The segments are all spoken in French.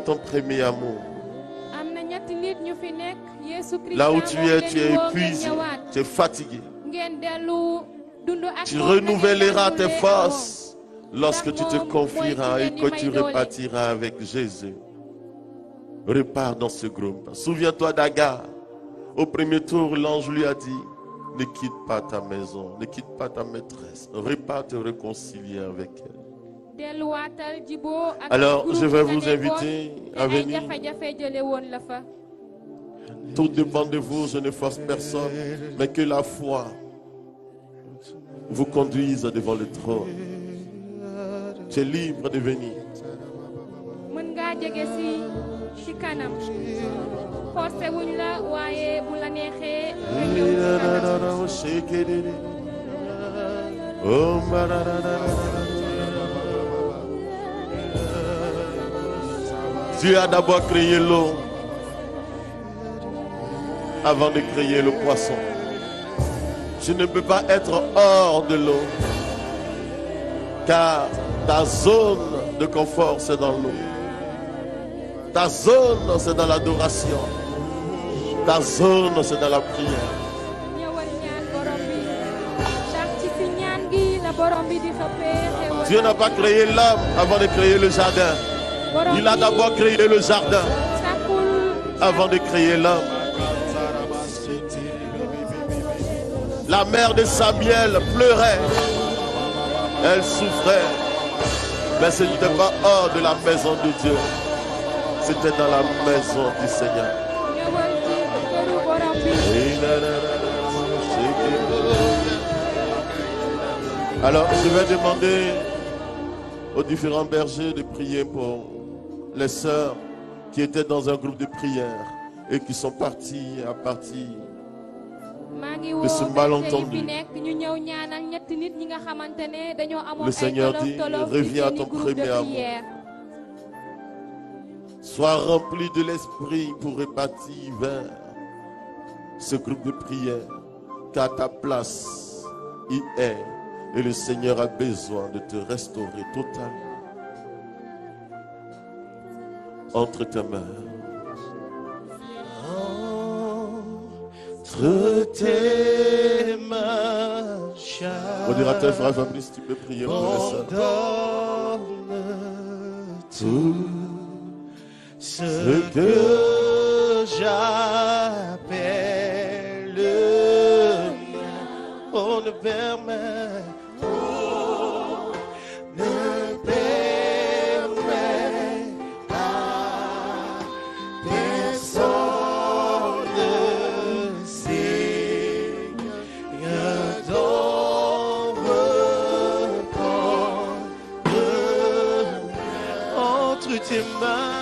ton premier amour. Là où tu es épuisé, tu es fatigué. Tu renouvelleras tes forces lorsque tu te confieras et que tu repartiras avec Jésus. Repars dans ce groupe. Souviens-toi d'Agar. Au premier tour, l'ange lui a dit: ne quitte pas ta maison, ne quitte pas ta maîtresse. Repars te réconcilier avec elle. Alors, je vais vous inviter à venir. Tout dépend de vous, je ne force personne, mais que la foi vous conduise devant le trône. Tu es libre de venir. Dieu a d'abord créé l'eau avant de créer le poisson. Tu ne peux pas être hors de l'eau, car ta zone de confort, c'est dans l'eau. Ta zone, c'est dans l'adoration. Ta zone, c'est dans la prière. Dieu n'a pas créé l'homme avant de créer le jardin. Il a d'abord créé le jardin avant de créer l'homme. La mère de Samuel pleurait. Elle souffrait. Mais ce n'était pas hors de la maison de Dieu. C'était dans la maison du Seigneur. Alors, je vais demander aux différents bergers de prier pour les sœurs qui étaient dans un groupe de prière et qui sont partis à partir de ce malentendu. Le Seigneur dit: reviens à ton premier amour. Sois rempli de l'esprit pour repartir vers ce groupe de prière, car ta place y est et le Seigneur a besoin de te restaurer totalement. Entre tes mains. Entre tes mains. Modérateur, frère Fabrice, tu peux prier pour les sœurs. Tout ce que j'appelle on ne permet, on ne permet à personne, Seigneur, d'en reprendre entre tes mains.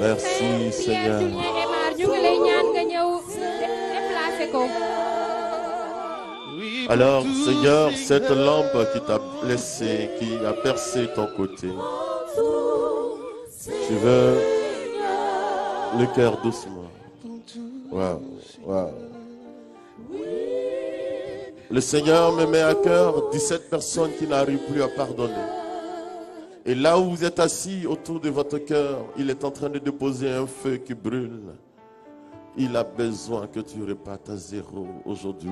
Merci Seigneur. Alors Seigneur, cette lampe qui t'a blessé, qui a percé ton côté, tu veux le cœur doucement. Wow, wow. Le Seigneur me met à cœur 17 personnes qui n'arrivent plus à pardonner. Et là où vous êtes assis autour de votre cœur, il est en train de déposer un feu qui brûle. Il a besoin que tu repartes à zéro aujourd'hui.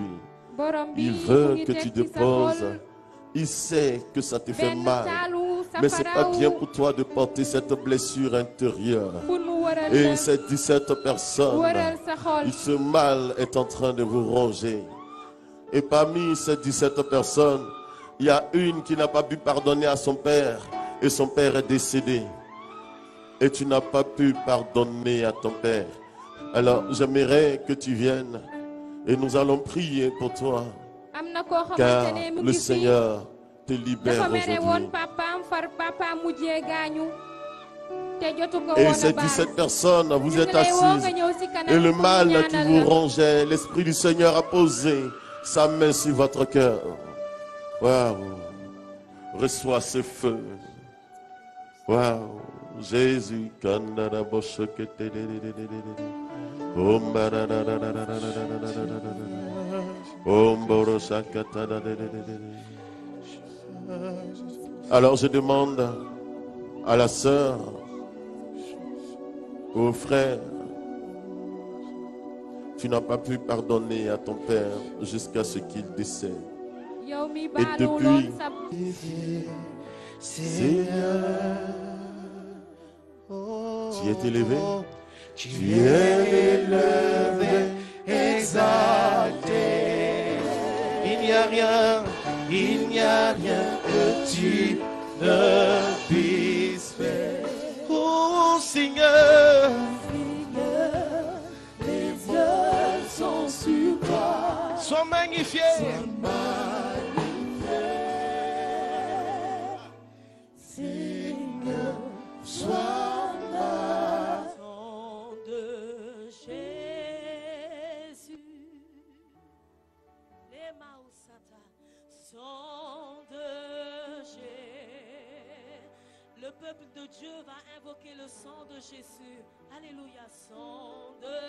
Il veut que tu déposes. Il sait que ça te fait mal. Mais ce n'est pas bien pour toi de porter cette blessure intérieure. Et ces 17 personnes, ce mal est en train de vous ronger. Et parmi ces 17 personnes, il y a une qui n'a pas pu pardonner à son père et son père est décédé. Et tu n'as pas pu pardonner à ton père. Alors j'aimerais que tu viennes et nous allons prier pour toi. Car le Seigneur te libère aujourd'hui. Et ces 17 personnes, vous êtes assises. Et le mal qui vous rongeait, l'Esprit du Seieur a posé sa main sur votre cœur. Waouh! Reçois ce feu. Waouh! Jésus. Alors je demande à la sœur, au frère, tu n'as pas pu pardonner à ton père jusqu'à ce qu'il décède. Et depuis, Seigneur, tu es élevé, exalté. Il n'y a rien que tu ne puisses faire. Oh Seigneur, les yeux sont sur toi. Sois magnifié. Seigneur, sois là. Sang de Jésus, les Mausata, sang de Jésus. Le peuple de Dieu va invoquer le sang de Jésus. Alléluia, sang de.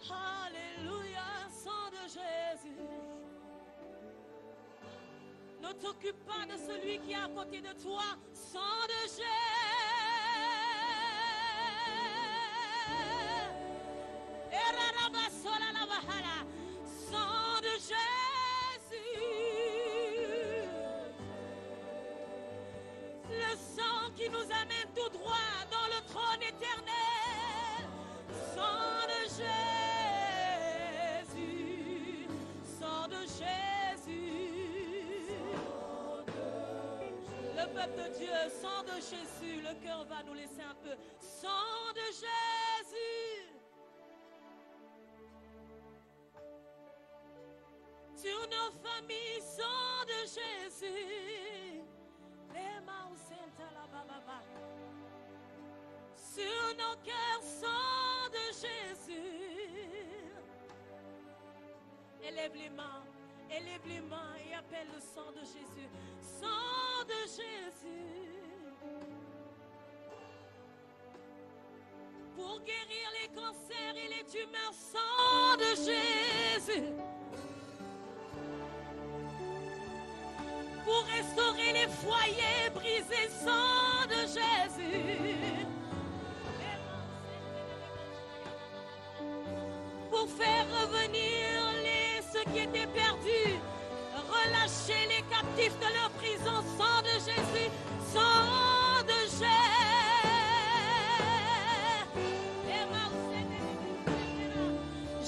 Alléluia, sang de Jésus. Ne t'occupe pas de celui qui est à côté de toi, sang de Jésus. Sang de Jésus. Le sang qui nous amène tout droit dans le trône éternel. Sang de Jésus. Sang de Jésus. Le peuple de Dieu, sang de Jésus. Le cœur va nous laisser un peu. Sang de Jésus. Sur nos familles, sang de Jésus. Les mains la baba. Sur nos cœurs, sang de Jésus. Élève les mains et appelle le sang de Jésus. Sang de Jésus. Pour guérir les cancers et les tumeurs, sang de Jésus. Pour restaurer les foyers brisés, sang de Jésus. Pour faire revenir ceux qui étaient perdus, relâcher les captifs de leur prison, sang de Jésus, sang de Jésus.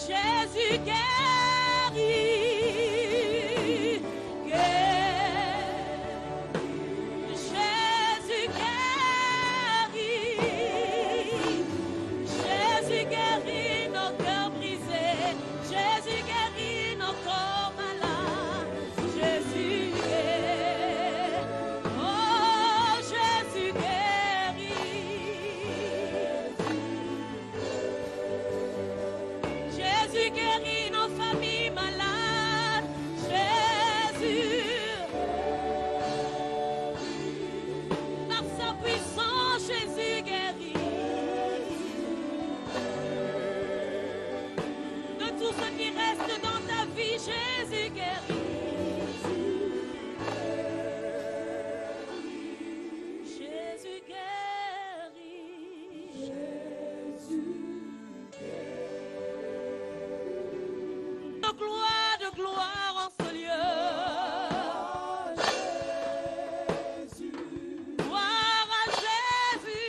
Jésus guérit. Jésus guérit. Jésus guérit. Jésus guérit. De gloire en ce lieu. Jésus. Gloire à Jésus.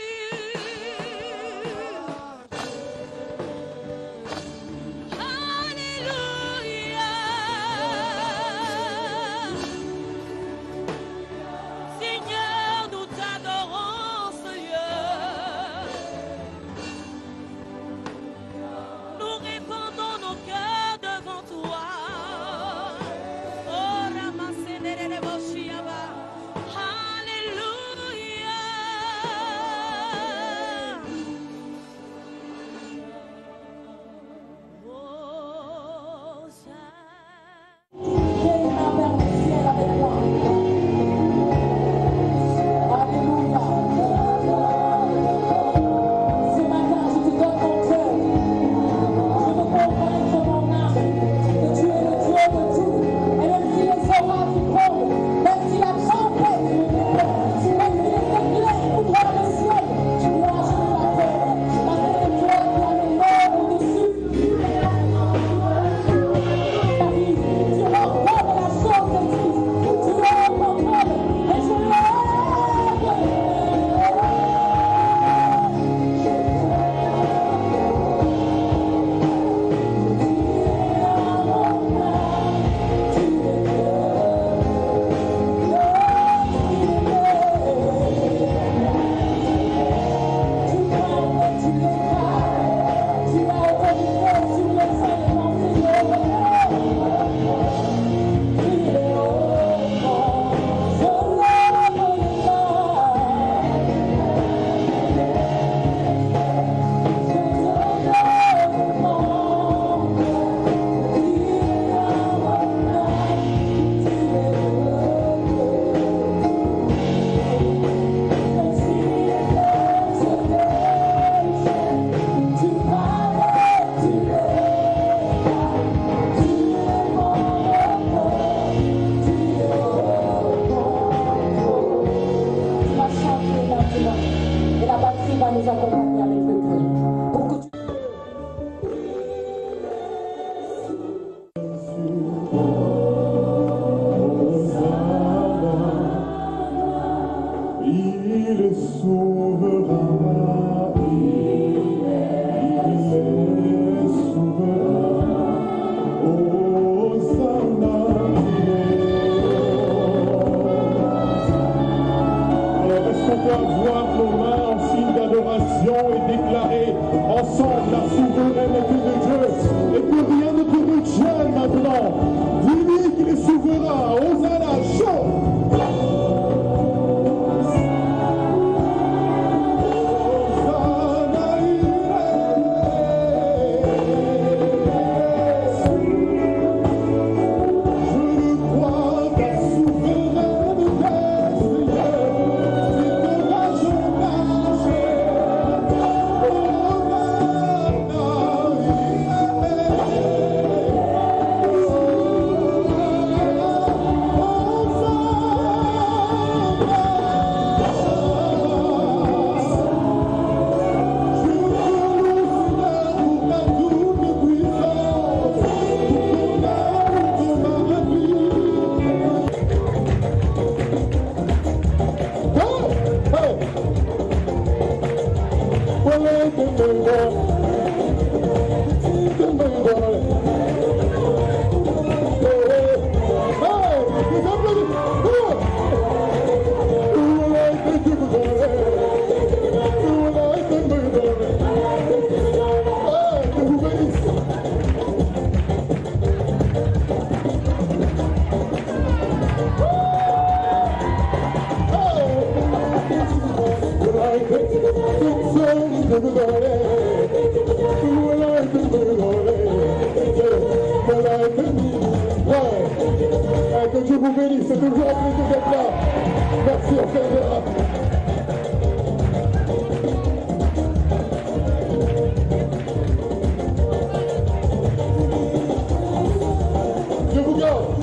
Que Dieu vous bénisse, c'est toujours un plaisir d'être là. Merci, on fait Dieu vous garde.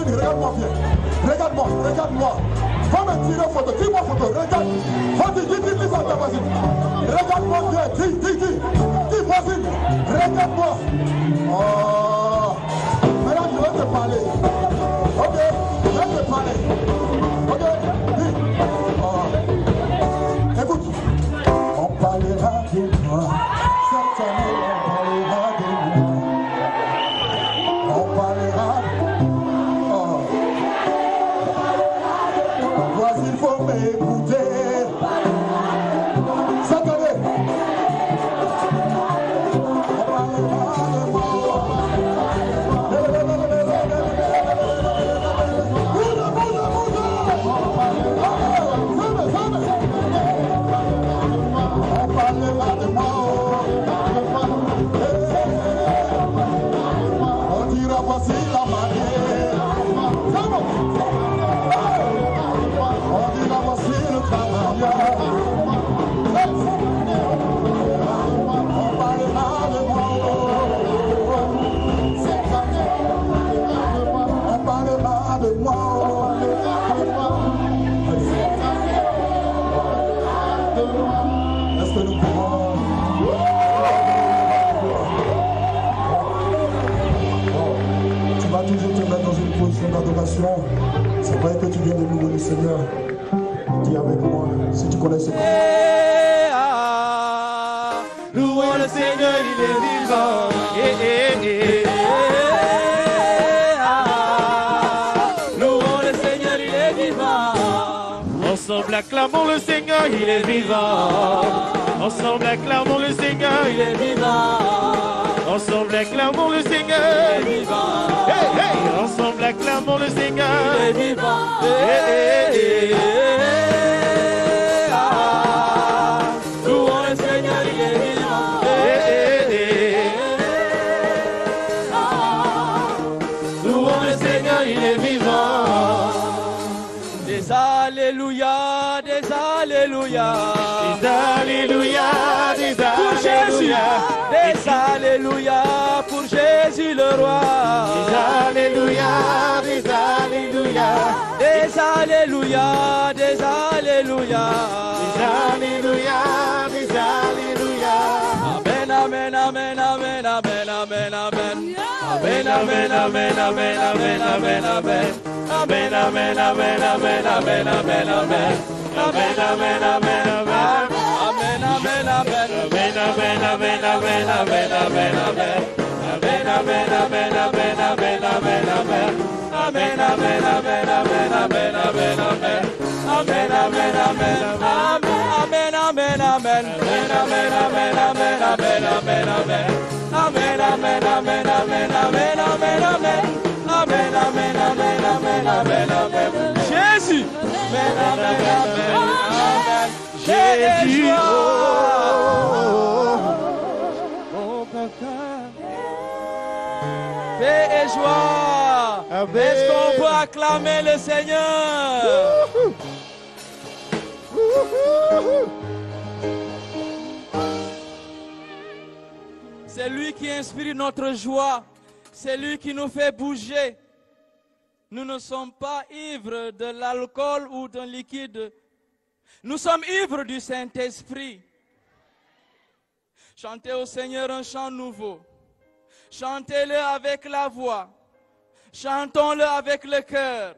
Regarde-moi bien. Regarde-moi. Va me tirer une photo. Dis-moi photo. Regarde. Dis ça, vas-y. Regarde-moi bien. Dis, vas-y. Regarde-moi. Oh. Maintenant, je vais te parler. Ok. Je vais te parler. Ok. Dis. Oh. Écoute. On parlera de moi. Cette année, on parlera de moi. Il faut m'écouter. Cette année, on parlera de moi. On parlera de moi. On dira voici la manière. On dira voici le travailleur. On parlera de moi. On parlera de moi. Est-ce que nous pouvons? Tu vas toujours te mettre dans une position d'adoration. C'est vrai que tu viens de louer le Seigneur. Dis avec moi, si tu connais ce chant. Louons le Seigneur, il est vivant. Louons le Seigneur, il est vivant. Ensemble acclamons le Seigneur, il est vivant. Ensemble acclamons le Seigneur, il est vivant. Ensemble acclamons le Seigneur, il est vivant. Hey, hey. Ensemble acclamons le Seigneur, il est vivant. Louons le Seigneur, il est vivant. Louons le Seigneur, il est vivant. Des alléluia, des alléluia, des alléluia, des alléluia, des alléluia pour Jésus le roi. Des alléluia, des alléluia, des alléluia, des alléluia, des alléluia, des alléluia. Amen, amen, amen, amen, amen, amen, amen. Amen, amen, amen, amen, amen, amen, amen. Amen, amen, amen, amen, amen, amen, amen. Amen, amen, amen, amen. Amen, amen, amen. Amen, amen, amen, amen, amen, amen, amen. Amen, amen, amen, amen, amen, amen, amen. Amen, amen, amen, amen, amen, amen, amen. Amen, amen, amen, amen, amen, amen. Amen, amen, amen, amen, amen, amen, amen. Amen, amen, amen, amen, amen, amen, amen. Amen, amen, amen, amen, amen, amen. Jésus. Amen, amen, amen, amen. Jésus. Oh, papa. Paix et joie. Est-ce qu'on peut acclamer le Seigneur? C'est lui qui inspire notre joie. C'est lui qui nous fait bouger. Nous ne sommes pas ivres de l'alcool ou d'un liquide. Nous sommes ivres du Saint-Esprit. Chantez au Seigneur un chant nouveau. Chantez-le avec la voix. Chantons-le avec le cœur.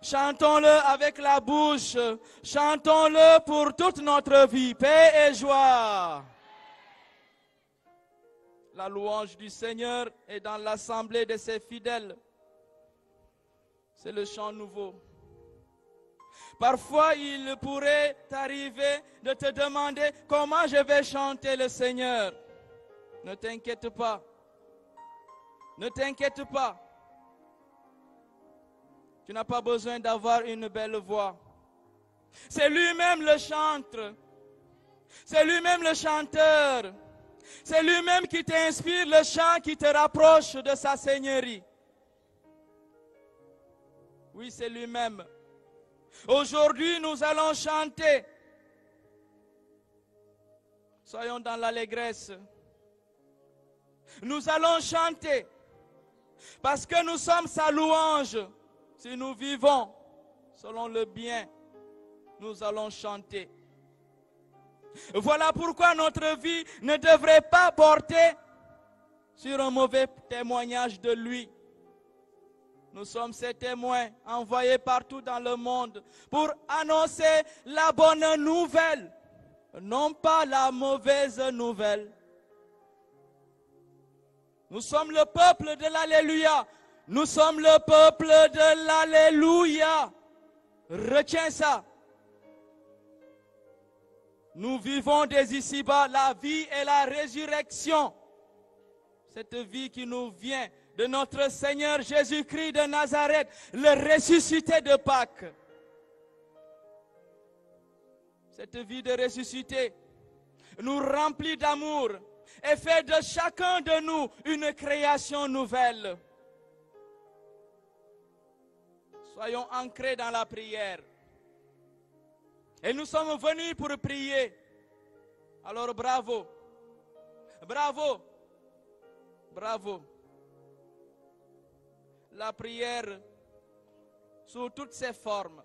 Chantons-le avec la bouche. Chantons-le pour toute notre vie. Paix et joie. La louange du Seigneur est dans l'assemblée de ses fidèles. C'est le chant nouveau. Parfois, il pourrait t'arriver de te demander comment je vais chanter le Seigneur. Ne t'inquiète pas. Ne t'inquiète pas. Tu n'as pas besoin d'avoir une belle voix. C'est lui-même le chanteur. C'est lui-même le chanteur. C'est lui-même qui t'inspire le chant qui te rapproche de sa seigneurie. Oui, c'est lui-même. Aujourd'hui, nous allons chanter. Soyons dans l'allégresse. Nous allons chanter parce que nous sommes sa louange. Si nous vivons selon le bien, nous allons chanter. Voilà pourquoi notre vie ne devrait pas porter sur un mauvais témoignage de lui. Nous sommes ses témoins envoyés partout dans le monde pour annoncer la bonne nouvelle, non pas la mauvaise nouvelle. Nous sommes le peuple de l'Alléluia. Nous sommes le peuple de l'Alléluia. Retiens ça. Nous vivons dès ici-bas la vie et la résurrection. Cette vie qui nous vient de notre Seigneur Jésus-Christ de Nazareth, le ressuscité de Pâques. Cette vie de ressuscité nous remplit d'amour et fait de chacun de nous une création nouvelle. Soyons ancrés dans la prière. Et nous sommes venus pour prier. Alors bravo, bravo, bravo. La prière sous toutes ses formes,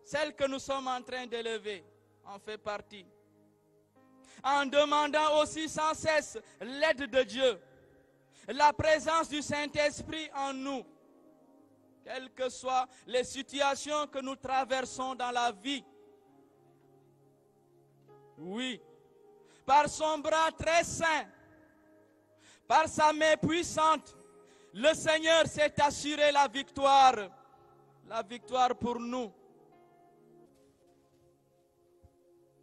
celle que nous sommes en train d'élever, en fait partie. En demandant aussi sans cesse l'aide de Dieu, la présence du Saint-Esprit en nous, quelles que soient les situations que nous traversons dans la vie. Oui, par son bras très saint, par sa main puissante, le Seigneur s'est assuré la victoire pour nous.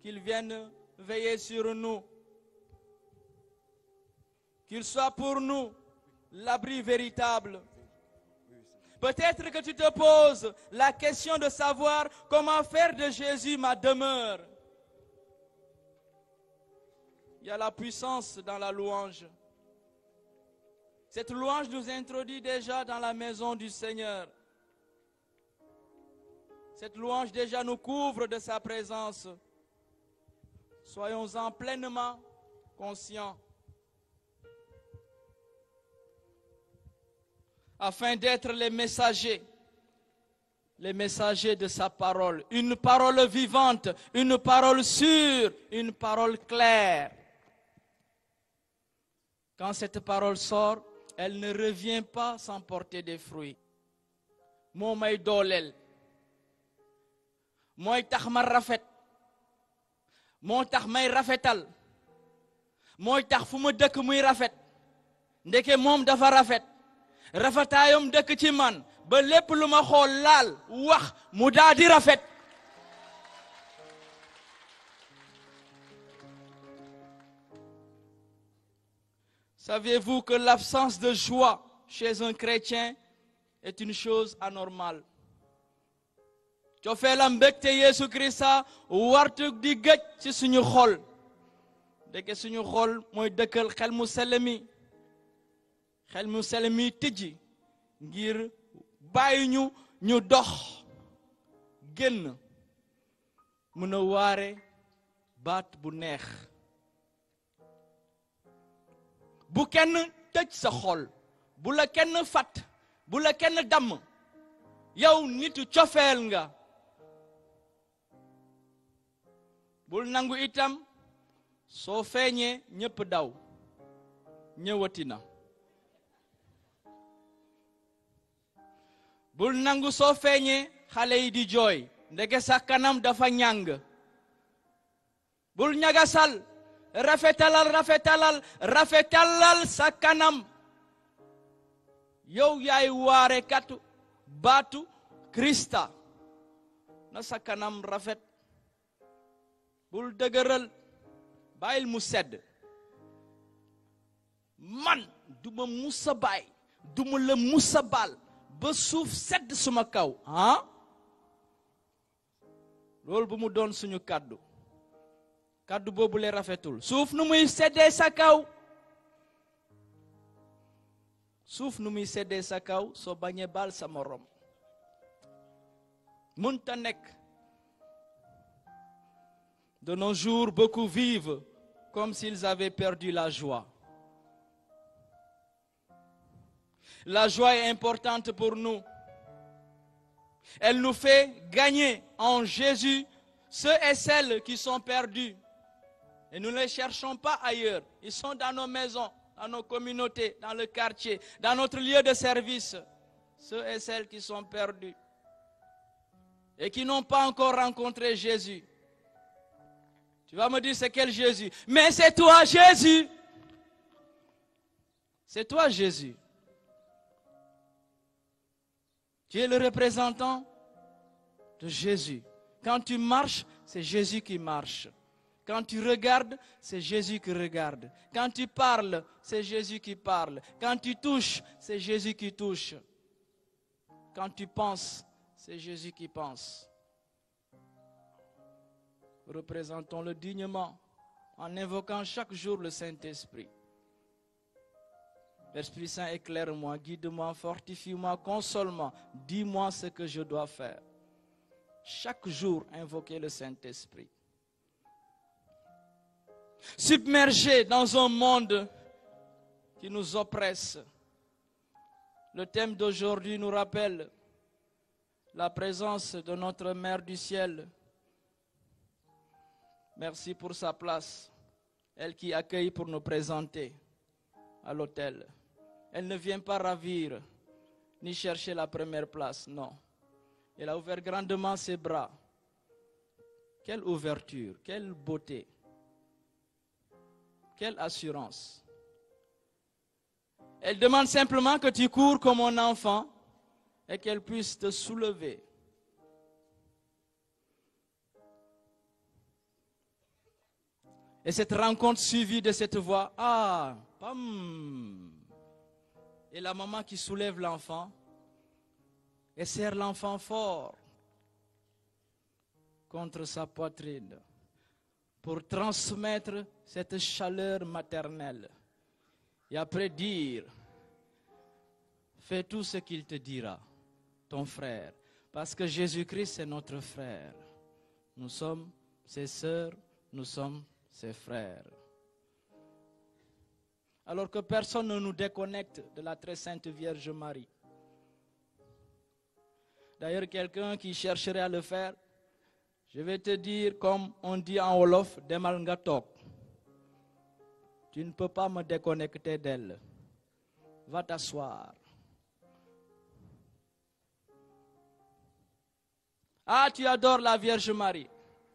Qu'il vienne veiller sur nous, qu'il soit pour nous l'abri véritable. Peut-être que tu te poses la question de savoir comment faire de Jésus ma demeure. Il y a la puissance dans la louange. Cette louange nous introduit déjà dans la maison du Seigneur. Cette louange déjà nous couvre de sa présence. Soyons-en pleinement conscients. Afin d'être les messagers de sa parole. Une parole vivante, une parole sûre, une parole claire. Quand cette parole sort, elle ne revient pas sans porter des fruits. Moo may dooleel, mooy tax ma rafet, moo tax may rafetal, mooy tax fu ma dëkk muy rafet, ndeke moom dafa rafet, rafetaayam dëkk ci man ba lépp lu ma xool laal wax mu daa di rafet. Saviez-vous que l'absence de joie chez un chrétien est une chose anormale? Cofeelam mbégte Yeesu Krista wartu di gëj ci suñu xol. Ndeke suñu xol mooy dëkkal xel mu sell mi tijji ngir bàyyi ñu dox génn mën a waare baat bu neex. Bu kenn tëj sa xol, bu la kenn fat, bu la kenn damm, yow nitu cofeel nga. Bul nangu itam soo feeñee ñépp daw, ñëwati na. Bul nangu soo feeñee xale yi di jooy, ndeke sa kanam dafa ñàng. Bul ñagasal, rafetalal sa kanam. Yow yaay waare katu baatu Krista. Na sa kanam rafet. Bul dëgëral, bàyyil mu sedd. Man duma musa bàyyi du ma la musa baal ba suuf sedd suma kaw ah loolu bu mu doon suñu kàddu kàddu boobu le rafetul suuf nu muy seddee sa kaw suuf nu muy seddee sa kaw soo bañee baal sa morom mënta nekk. De nos jours, beaucoup vivent comme s'ils avaient perdu la joie. La joie est importante pour nous. Elle nous fait gagner en Jésus ceux et celles qui sont perdus. Et nous ne les cherchons pas ailleurs. Ils sont dans nos maisons, dans nos communautés, dans le quartier, dans notre lieu de service. Ceux et celles qui sont perdus et qui n'ont pas encore rencontré Jésus. Tu vas me dire c'est quel Jésus? Mais c'est toi Jésus. C'est toi Jésus. Tu es le représentant de Jésus. Quand tu marches, c'est Jésus qui marche. Quand tu regardes, c'est Jésus qui regarde. Quand tu parles, c'est Jésus qui parle. Quand tu touches, c'est Jésus qui touche. Quand tu penses, c'est Jésus qui pense. Représentons-le dignement en invoquant chaque jour le Saint-Esprit. L'Esprit Saint, éclaire-moi, guide-moi, fortifie-moi, console-moi. Dis-moi ce que je dois faire. Chaque jour, invoquer le Saint-Esprit. Submergé dans un monde qui nous oppresse. Le thème d'aujourd'hui nous rappelle la présence de notre Mère du Ciel. Merci pour sa place, elle qui accueille pour nous présenter à l'autel. Elle ne vient pas ravir, ni chercher la première place, non. Elle a ouvert grandement ses bras. Quelle ouverture, quelle beauté, quelle assurance. Elle demande simplement que tu cours comme un enfant et qu'elle puisse te soulever. Et cette rencontre suivie de cette voix, ah, pam. Et la maman qui soulève l'enfant et serre l'enfant fort contre sa poitrine pour transmettre cette chaleur maternelle. Et après dire, fais tout ce qu'il te dira, ton frère. Parce que Jésus-Christ est notre frère. Nous sommes ses sœurs, nous sommes ses frères. Alors que personne ne nous déconnecte de la très sainte Vierge Marie. D'ailleurs, quelqu'un qui chercherait à le faire, je vais te dire, comme on dit en Wolof, demal nga tok. Tu ne peux pas me déconnecter d'elle. Va t'asseoir. Ah, tu adores la Vierge Marie.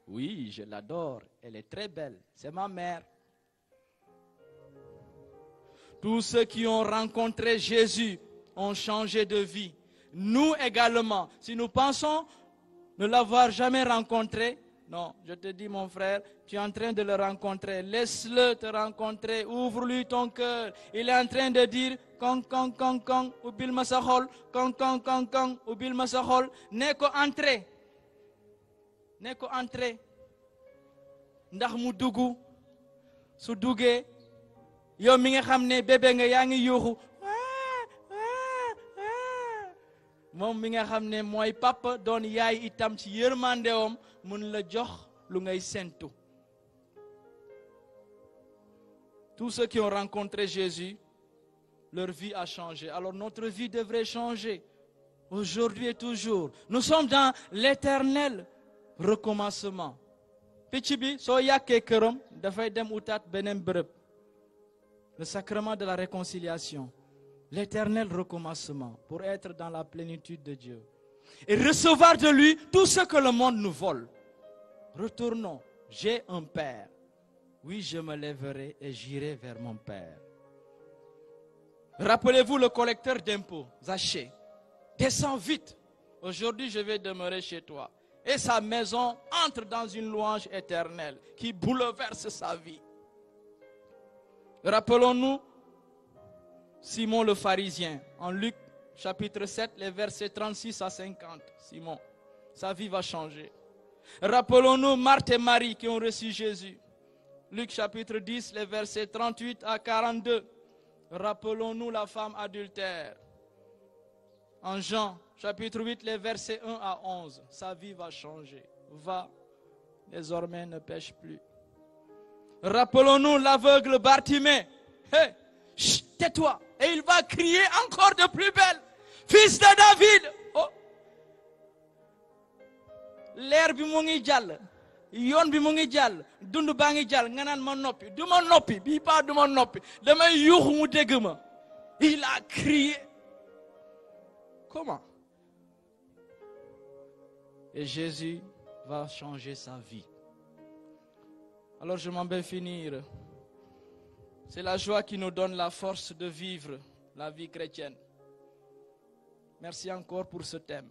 Oui, je l'adore. Elle est très belle. C'est ma mère. Tous ceux qui ont rencontré Jésus ont changé de vie. Nous également, si nous pensons ne l'avoir jamais rencontré, non, je te dis mon frère, tu es en train de le rencontrer. Laisse-le te rencontrer, ouvre-lui ton cœur. Il est en train de dire, kong, kong, kong, kong, ubil masahol, kong, kong, kong, kong, ubil masahol. Neko entré. Neko entré. Ndax mu dugu, su duggee, yow mi nga xam ne bébé nga yaa ngi yuuxu moom mi nga xam ne mooy papa doon yaay itam ci yërmandeewam mun la jox lu ngay sentu. Tous ceux qui ont rencontré Jésus, leur vie a changé. Alors notre vie devrait changer aujourd'hui et toujours. Nous sommes dans l'éternel recommencement. Picc bi soo yàkkee këram dafay dem utaat beneen bërëb. Le sacrement de la réconciliation, l'éternel recommencement pour être dans la plénitude de Dieu et recevoir de lui tout ce que le monde nous vole. Retournons, j'ai un Père. Oui, je me lèverai et j'irai vers mon Père. Rappelez-vous le collecteur d'impôts, Zaché. Descends vite. Aujourd'hui, je vais demeurer chez toi. Et sa maison entre dans une louange éternelle qui bouleverse sa vie. Rappelons-nous Simon le pharisien, en Luc chapitre 7, les versets 36 à 50. Simon, sa vie va changer. Rappelons-nous Marthe et Marie qui ont reçu Jésus. Luc chapitre 10, les versets 38 à 42. Rappelons-nous la femme adultère. En Jean chapitre 8, les versets 1 à 11. Sa vie va changer. Va, désormais ne pêche plus. Rappelons-nous l'aveugle Bartimée. Hey, chut, tais-toi. Et il va crier encore de plus belle. Fils de David. Oh. L'air bi mo ngi jall. Yoon bi mo ngi jall. Dund baa ngi jall. Nga naan ma noppi. Du ma noppi. Bii pas du ma noppi. Damay yuuxu mu dégg ma. Il a crié. Comment? Et Jésus va changer sa vie. Alors je m'en vais finir. C'est la joie qui nous donne la force de vivre la vie chrétienne. Merci encore pour ce thème.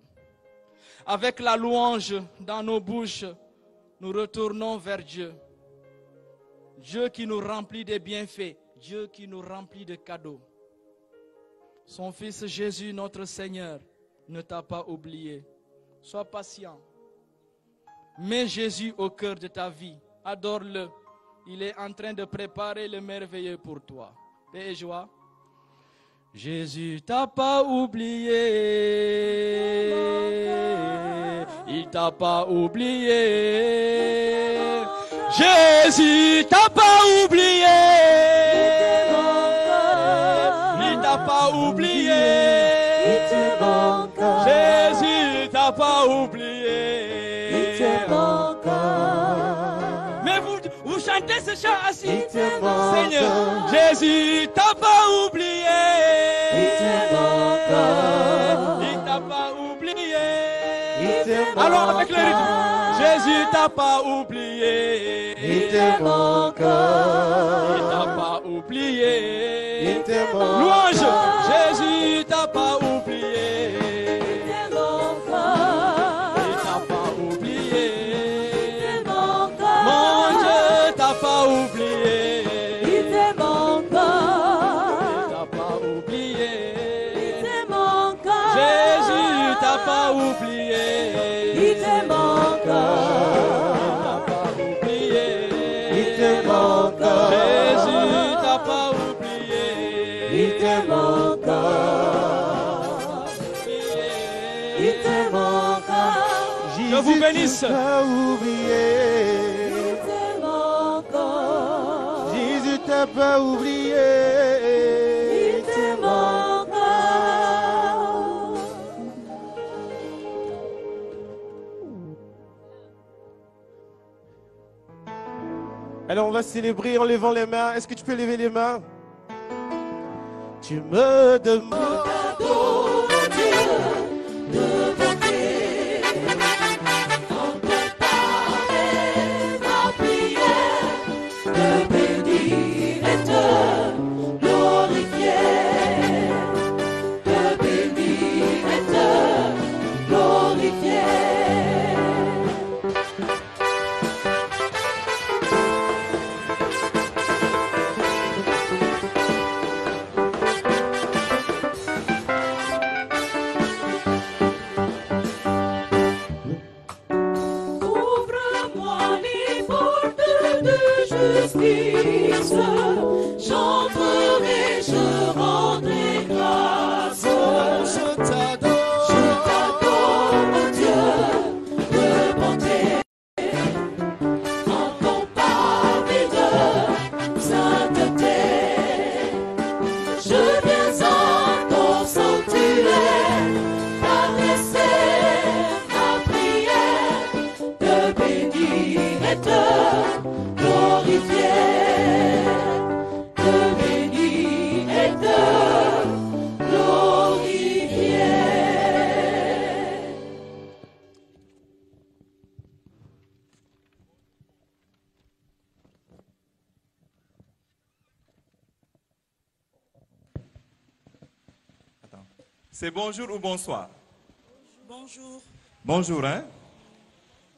Avec la louange dans nos bouches, nous retournons vers Dieu. Dieu qui nous remplit de bienfaits, Dieu qui nous remplit de cadeaux. Son Fils Jésus, notre Seigneur, ne t'a pas oublié. Sois patient. Mets Jésus au cœur de ta vie. Adore-le. Il est en train de préparer le merveilleux pour toi. Paix et joie. Jésus t'a pas oublié. Il t'a pas oublié. Jésus t'a pas oublié. Il t'a pas oublié. Jésus t'a pas oublié. Mais vous chantez ce chant assis. Seigneur, Jésus t'a pas oublié. Il t'a pas oublié. Alors avec le rythme, Jésus t'a pas oublié. Il t'a pas oublié. Louange, Jésus t'a pas oublié. Il t'a pas oublié. Mon Dieu t'a pas oublié. Il t'a pas oublié. Jésus t'a pas oublié. Il t'a pas oublié. Jésus t'a pas oublié. Je vous bénisse. Jésus t'a pas oublié. Alors on va célébrer en levant les mains. Est-ce que tu peux lever les mains? Tu me demandes j'entrerai, je rendrai grâce. Je t'adore, Dieu de bonté, en ton parvis de sainteté. Je viens en ton sanctuaire, t'adresser ma prière, te bénir et te glorifier. C'est bonjour ou bonsoir? Bonjour. Bonjour, hein?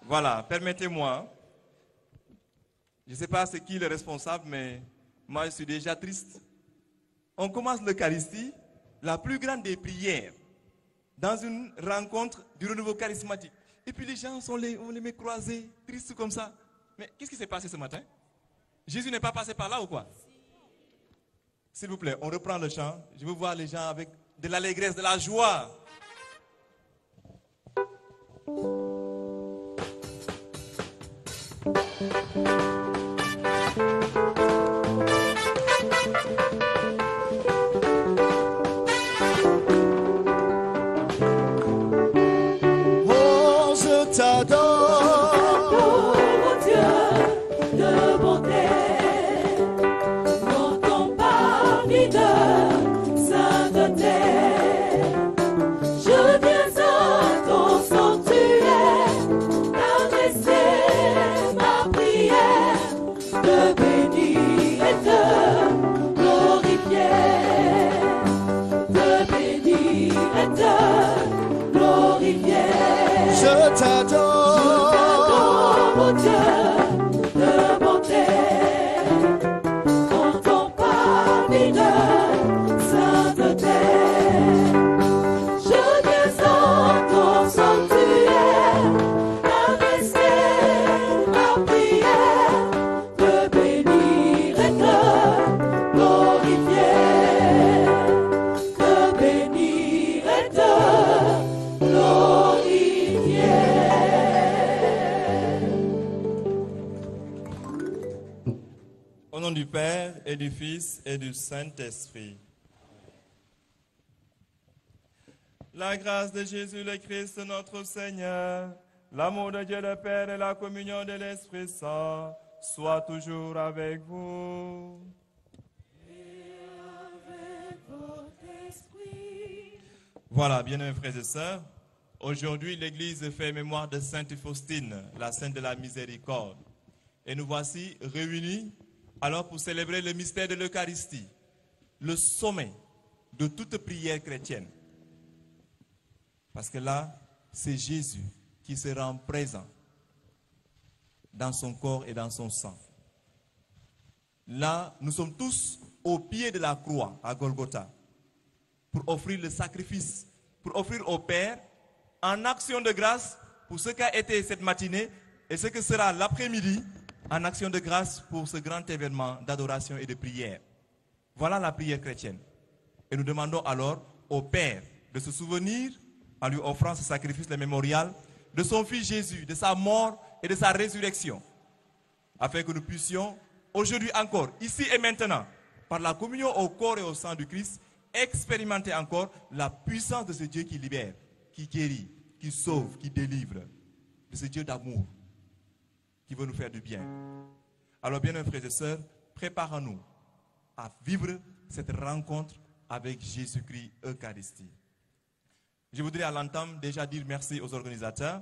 Voilà, permettez-moi. Je ne sais pas c'est qui le responsable, mais moi je suis déjà triste. on commence l'Eucharistie, la plus grande des prières, dans une rencontre du renouveau charismatique. Et puis les gens, on les met croisés, tristes comme ça. Mais qu'est-ce qui s'est passé ce matin? Jésus n'est pas passé par là ou quoi? S'il vous plaît, on reprend le chant. Je veux voir les gens avec de l'allégresse, de la joie. Oh, je t'adore, Oh Dieu de bonté, quand on parle de sainteté, je viens à ton sanctuaire, adresser ma prière, te bénir et te glorifier, te bénir et te glorifier. je t'adore, Oh Dieu de bonté, quand on parle de sainteté, je viens à ton sanctuaire, adresser ma prière, te bénir et te glorifier, te bénir et te glorifier. Au nom du Père et du Fils et du Saint-Esprit. La grâce de Jésus le Christ notre Seigneur, l'amour de Dieu le Père et la communion de l'Esprit Saint soient toujours avec vous. Voilà, bien-aimés frères et sœurs, aujourd'hui l'Église fait mémoire de Sainte Faustine, la Sainte de la Miséricorde. Et nous voici réunis alors pour célébrer le mystère de l'Eucharistie, le sommet de toute prière chrétienne. Parce que là, c'est Jésus qui se rend présent dans son corps et dans son sang. Là, nous sommes tous au pied de la croix à Golgotha pour offrir le sacrifice, pour offrir au Père en action de grâce pour ce qu'a été cette matinée et ce que sera l'après-midi en action de grâce pour ce grand événement d'adoration et de prière. Voilà la prière chrétienne. Et nous demandons alors au Père de se souvenir, en lui offrant ce sacrifice, le mémorial, de son Fils Jésus, de sa mort et de sa résurrection, afin que nous puissions, aujourd'hui encore, ici et maintenant, par la communion au corps et au sang du Christ, expérimenter encore la puissance de ce Dieu qui libère, qui guérit, qui sauve, qui délivre, de ce Dieu d'amour, qui veut nous faire du bien. Alors, bien, mes frères et sœurs, préparons-nous à vivre cette rencontre avec Jésus-Christ Eucharistie. Je voudrais à l'entame déjà dire merci aux organisateurs.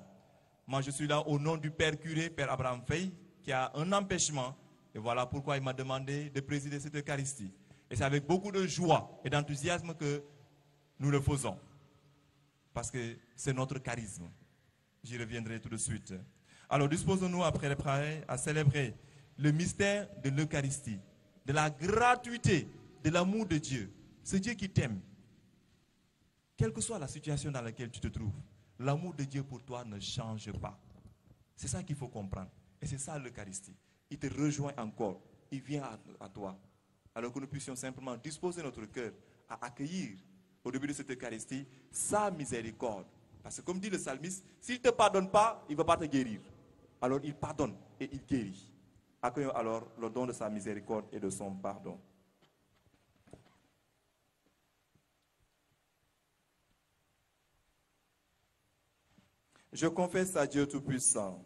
Moi, je suis là au nom du Père curé, Père Abraham Fay, qui a un empêchement. Et voilà pourquoi il m'a demandé de présider cette Eucharistie. Et c'est avec beaucoup de joie et d'enthousiasme que nous le faisons. Parce que c'est notre charisme. J'y reviendrai tout de suite. Alors, disposons-nous après les prières à célébrer le mystère de l'Eucharistie, de la gratuité, de l'amour de Dieu. Ce Dieu qui t'aime. Quelle que soit la situation dans laquelle tu te trouves, l'amour de Dieu pour toi ne change pas. C'est ça qu'il faut comprendre. Et c'est ça l'Eucharistie. Il te rejoint encore. Il vient à toi. Alors que nous puissions simplement disposer notre cœur à accueillir au début de cette Eucharistie sa miséricorde. Parce que comme dit le psalmiste, s'il ne te pardonne pas, il ne va pas te guérir. Alors il pardonne et il guérit. Accueillons alors le don de sa miséricorde et de son pardon. Je confesse à Dieu Tout-Puissant,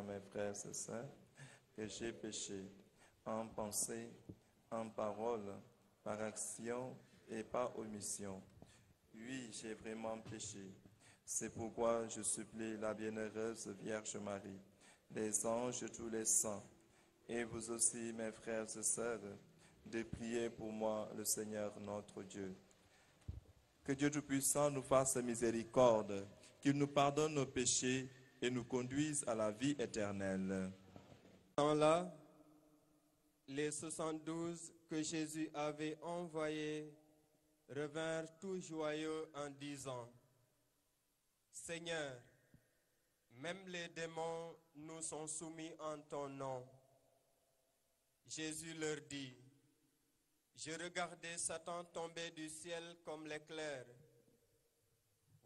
mes frères et sœurs, que j'ai péché en pensée, en parole, par action et par omission. Oui, j'ai vraiment péché. C'est pourquoi je supplie la bienheureuse Vierge Marie, les anges et tous les saints, et vous aussi, mes frères et sœurs, de prier pour moi, le Seigneur notre Dieu. Que Dieu Tout-Puissant nous fasse miséricorde, qu'il nous pardonne nos péchés et nous conduise à la vie éternelle. Dans là, les 72 que Jésus avait envoyés revinrent tout joyeux en disant, « Seigneur, même les démons nous sont soumis en ton nom. » Jésus leur dit, « Je regardais Satan tomber du ciel comme l'éclair.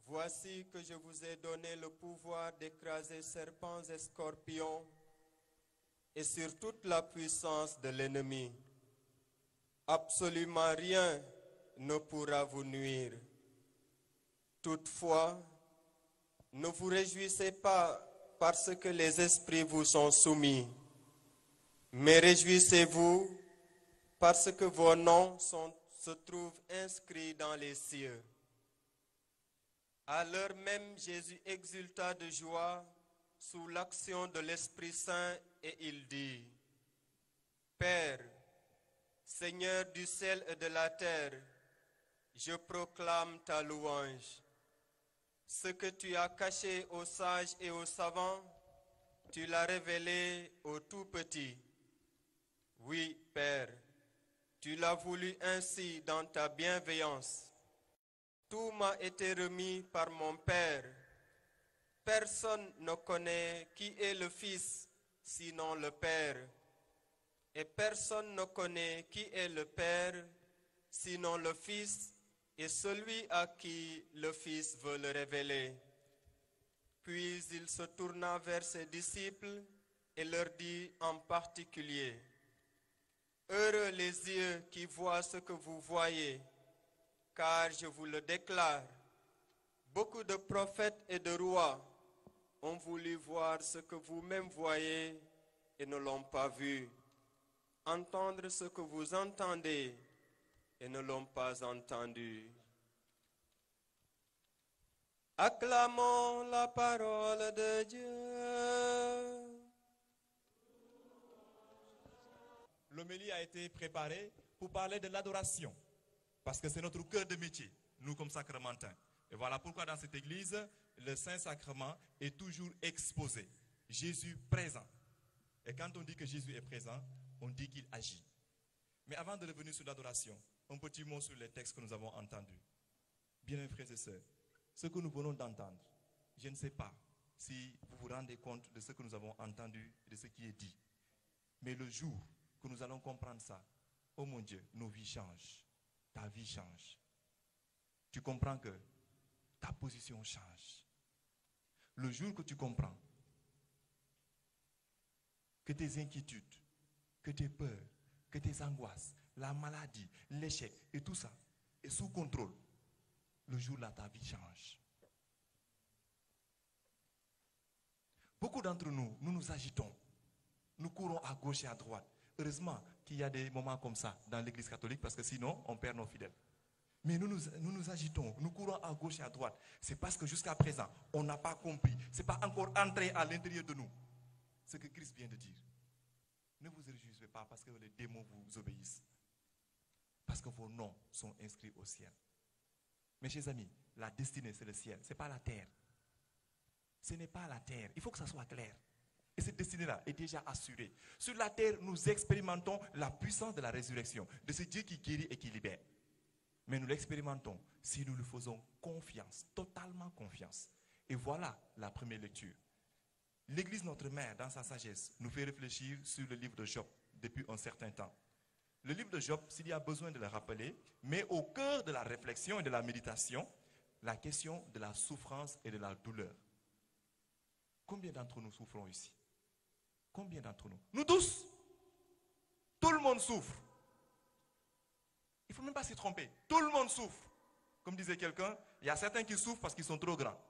Voici que je vous ai donné le pouvoir d'écraser serpents et scorpions et sur toute la puissance de l'ennemi. Absolument rien ne pourra vous nuire. Toutefois, ne vous réjouissez pas parce que les esprits vous sont soumis, mais réjouissez-vous parce que vos noms se trouvent inscrits dans les cieux. » À l'heure même, Jésus exulta de joie sous l'action de l'Esprit Saint et il dit, « Père, Seigneur du ciel et de la terre, je proclame ta louange. Ce que tu as caché aux sages et aux savants, tu l'as révélé aux tout petits. Oui, Père, tu l'as voulu ainsi dans ta bienveillance. Tout m'a été remis par mon Père. Personne ne connaît qui est le Fils, sinon le Père. Et personne ne connaît qui est le Père, sinon le Fils, et celui à qui le Fils veut le révéler. » Puis il se tourna vers ses disciples et leur dit en particulier, « Heureux les yeux qui voient ce que vous voyez, car je vous le déclare, beaucoup de prophètes et de rois ont voulu voir ce que vous-même voyez et ne l'ont pas vu, entendre ce que vous entendez et ne l'ont pas entendu. » Acclamons la parole de Dieu. L'homélie a été préparée pour parler de l'adoration, parce que c'est notre cœur de métier, nous comme sacramentins. Et voilà pourquoi dans cette église, le Saint-Sacrement est toujours exposé. Jésus présent. Et quand on dit que Jésus est présent, on dit qu'il agit. Mais avant de revenir sur l'adoration, un petit mot sur les textes que nous avons entendus. Bien, frères et sœurs, ce que nous venons d'entendre, je ne sais pas si vous vous rendez compte de ce que nous avons entendu, de ce qui est dit. Mais le jour que nous allons comprendre ça, oh mon Dieu, nos vies changent. Ta vie change. Tu comprends que ta position change. Le jour que tu comprends que tes inquiétudes, que tes peurs, que tes angoisses, la maladie, l'échec et tout ça est sous contrôle, le jour-là, ta vie change. Beaucoup d'entre nous, nous nous agitons. Nous courons à gauche et à droite. Heureusement qu'il y a des moments comme ça dans l'église catholique parce que sinon, on perd nos fidèles. Mais nous nous agitons, nous courons à gauche et à droite. C'est parce que jusqu'à présent, on n'a pas compris. Ce n'est pas encore entré à l'intérieur de nous. Ce que Christ vient de dire. Ne vous réjouissez pas parce que les démons vous obéissent. Parce que vos noms sont inscrits au ciel. Mes chers amis, la destinée, c'est le ciel. Ce n'est pas la terre. Ce n'est pas la terre. Il faut que ça soit clair. Et cette destinée-là est déjà assurée. Sur la terre, nous expérimentons la puissance de la résurrection, de ce Dieu qui guérit et qui libère. Mais nous l'expérimentons si nous lui faisons confiance, totalement confiance. Et voilà la première lecture. L'Église, notre mère, dans sa sagesse, nous fait réfléchir sur le livre de Job depuis un certain temps. Le livre de Job, s'il y a besoin de le rappeler, met au cœur de la réflexion et de la méditation la question de la souffrance et de la douleur. Combien d'entre nous souffrons ici? Combien d'entre nous? Nous tous. Tout le monde souffre. Il ne faut même pas s'y tromper. Tout le monde souffre. Comme disait quelqu'un, il y a certains qui souffrent parce qu'ils sont trop grands.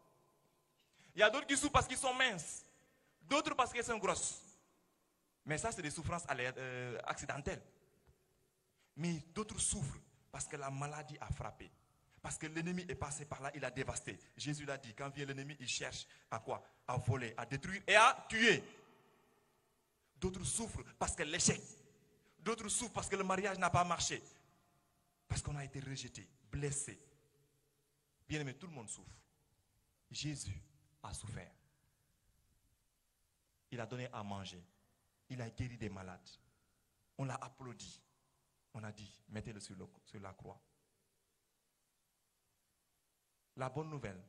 Il y a d'autres qui souffrent parce qu'ils sont minces. D'autres parce qu'elles sont grosses. Mais ça, c'est des souffrances accidentelles. Mais d'autres souffrent parce que la maladie a frappé. Parce que l'ennemi est passé par là, il a dévasté. Jésus l'a dit, quand vient l'ennemi, il cherche à quoi? À voler, à détruire et à tuer. D'autres souffrent parce que l'échec. D'autres souffrent parce que le mariage n'a pas marché. Parce qu'on a été rejeté, blessé. Bien aimé, tout le monde souffre. Jésus a souffert. Il a donné à manger. Il a guéri des malades. On l'a applaudi. On a dit, mettez-le sur la croix. La bonne nouvelle,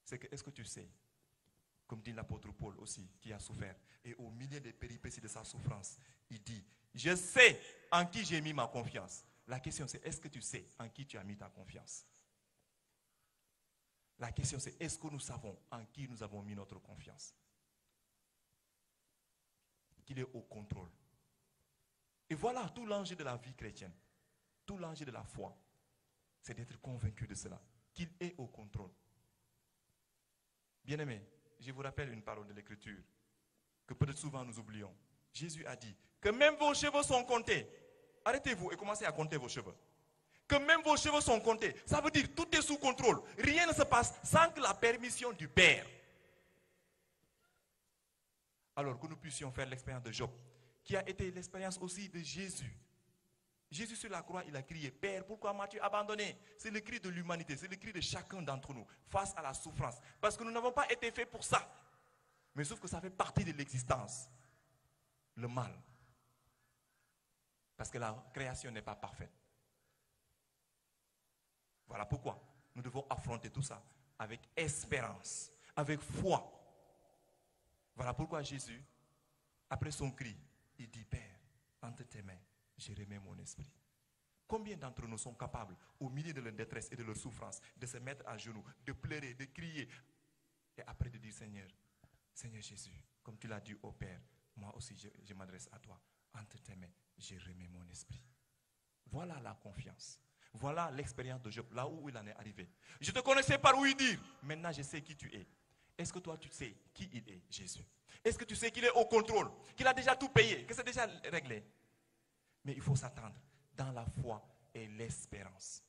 c'est que, est-ce que tu sais, comme dit l'apôtre Paul aussi, qui a souffert, et au milieu des péripéties de sa souffrance, il dit, je sais en qui j'ai mis ma confiance. La question c'est, est-ce que tu sais en qui tu as mis ta confiance? La question c'est, est-ce que nous savons en qui nous avons mis notre confiance? Qu'il est au contrôle. Et voilà tout l'enjeu de la vie chrétienne, tout l'enjeu de la foi, c'est d'être convaincu de cela, qu'il est au contrôle. Bien-aimés, je vous rappelle une parole de l'Écriture que peut-être souvent nous oublions. Jésus a dit que même vos cheveux sont comptés. Arrêtez-vous et commencez à compter vos cheveux. Que même vos cheveux sont comptés. Ça veut dire tout est sous contrôle. Rien ne se passe sans que la permission du Père. Alors que nous puissions faire l'expérience de Job, qui a été l'expérience aussi de Jésus. Jésus sur la croix, il a crié, Père, pourquoi m'as-tu abandonné? C'est le cri de l'humanité, c'est le cri de chacun d'entre nous face à la souffrance. Parce que nous n'avons pas été faits pour ça. Mais sauf que ça fait partie de l'existence. Le mal. Parce que la création n'est pas parfaite. Voilà pourquoi nous devons affronter tout ça avec espérance, avec foi. Voilà pourquoi Jésus, après son cri, il dit, Père, entre tes mains, je remets mon esprit. Combien d'entre nous sont capables, au milieu de leur détresse et de leur souffrance, de se mettre à genoux, de pleurer, de crier, et après de dire, Seigneur, Seigneur Jésus, comme tu l'as dit au Père, moi aussi je m'adresse à toi. Entre tes mains, je remets mon esprit. Voilà la confiance. Voilà l'expérience de Job, là où il en est arrivé. Je te connaissais par où il dit, maintenant je sais qui tu es. Est-ce que toi tu sais qui il est, Jésus? Est-ce que tu sais qu'il est au contrôle, qu'il a déjà tout payé, que c'est déjà réglé? Mais il faut s'attendre dans la foi et l'espérance.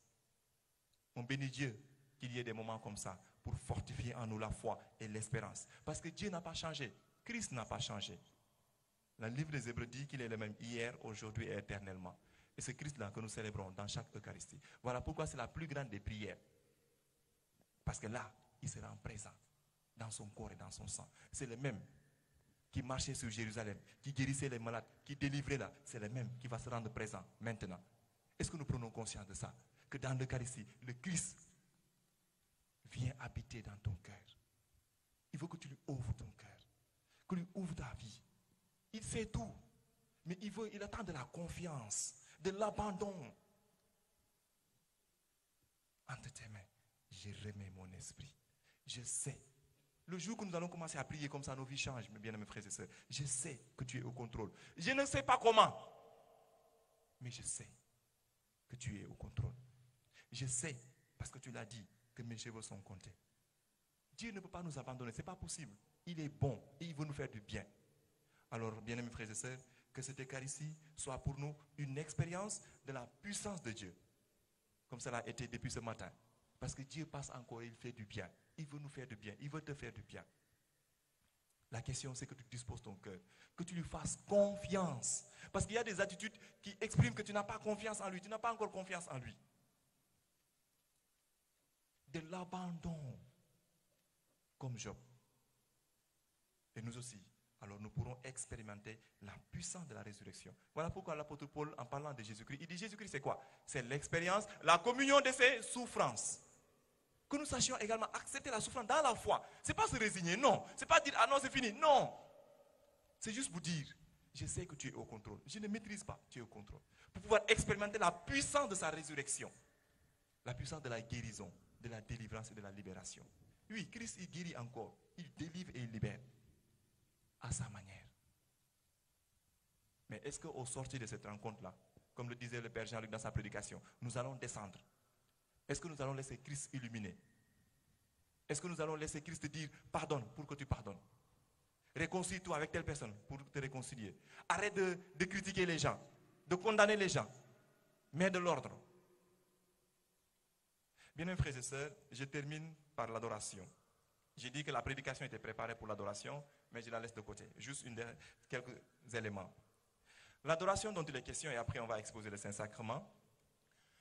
On bénit Dieu qu'il y ait des moments comme ça pour fortifier en nous la foi et l'espérance. Parce que Dieu n'a pas changé, Christ n'a pas changé. Le livre des Hébreux dit qu'il est le même hier, aujourd'hui et éternellement. Et c'est Christ-là que nous célébrons dans chaque Eucharistie. Voilà pourquoi c'est la plus grande des prières. Parce que là, il se rend présent dans son corps et dans son sang. C'est le même qui marchait sur Jérusalem, qui guérissait les malades, qui délivrait là. C'est le même qui va se rendre présent maintenant. Est-ce que nous prenons conscience de ça? Que dans l'Eucharistie, le Christ vient habiter dans ton cœur. Il veut que tu lui ouvres ton cœur, que tu lui ouvres ta vie. Il sait tout, mais il attend de la confiance, de l'abandon. Entre tes mains, je remets mon esprit. Je sais. Le jour que nous allons commencer à prier comme ça, nos vies changent, mes bien-aimés frères et sœurs. Je sais que tu es au contrôle. Je ne sais pas comment, mais je sais que tu es au contrôle. Je sais, parce que tu l'as dit, que mes cheveux sont comptés. Dieu ne peut pas nous abandonner, ce n'est pas possible. Il est bon et il veut nous faire du bien. Alors, bien-aimés frères et sœurs, que cette Eucharistie soit pour nous une expérience de la puissance de Dieu, comme cela a été depuis ce matin. Parce que Dieu passe encore et il fait du bien. Il veut nous faire du bien, il veut te faire du bien. La question, c'est que tu disposes ton cœur, que tu lui fasses confiance. Parce qu'il y a des attitudes qui expriment que tu n'as pas confiance en lui, tu n'as pas encore confiance en lui. De l'abandon, comme Job. Et nous aussi, alors nous pourrons expérimenter la puissance de la résurrection. Voilà pourquoi l'apôtre Paul, en parlant de Jésus-Christ, il dit Jésus-Christ c'est quoi? C'est l'expérience, la communion de ses souffrances. Que nous sachions également accepter la souffrance dans la foi. Ce n'est pas se résigner, non. Ce n'est pas dire, ah non, c'est fini, non. C'est juste vous dire, je sais que tu es au contrôle. Je ne maîtrise pas, tu es au contrôle. Pour pouvoir expérimenter la puissance de sa résurrection. La puissance de la guérison, de la délivrance et de la libération. Oui, Christ, il guérit encore. Il délivre et il libère. À sa manière. Mais est-ce qu'au sortir de cette rencontre-là, comme le disait le Père Jean-Luc dans sa prédication, nous allons descendre? Est-ce que nous allons laisser Christ illuminer? Est-ce que nous allons laisser Christ te dire pardonne pour que tu pardonnes? Réconcilie-toi avec telle personne pour te réconcilier. Arrête de critiquer les gens, de condamner les gens. Mets de l'ordre. Bien-aimés frères et sœurs, je termine par l'adoration. J'ai dit que la prédication était préparée pour l'adoration, mais je la laisse de côté. Juste quelques éléments. L'adoration dont il est question, et après on va exposer le Saint-Sacrement.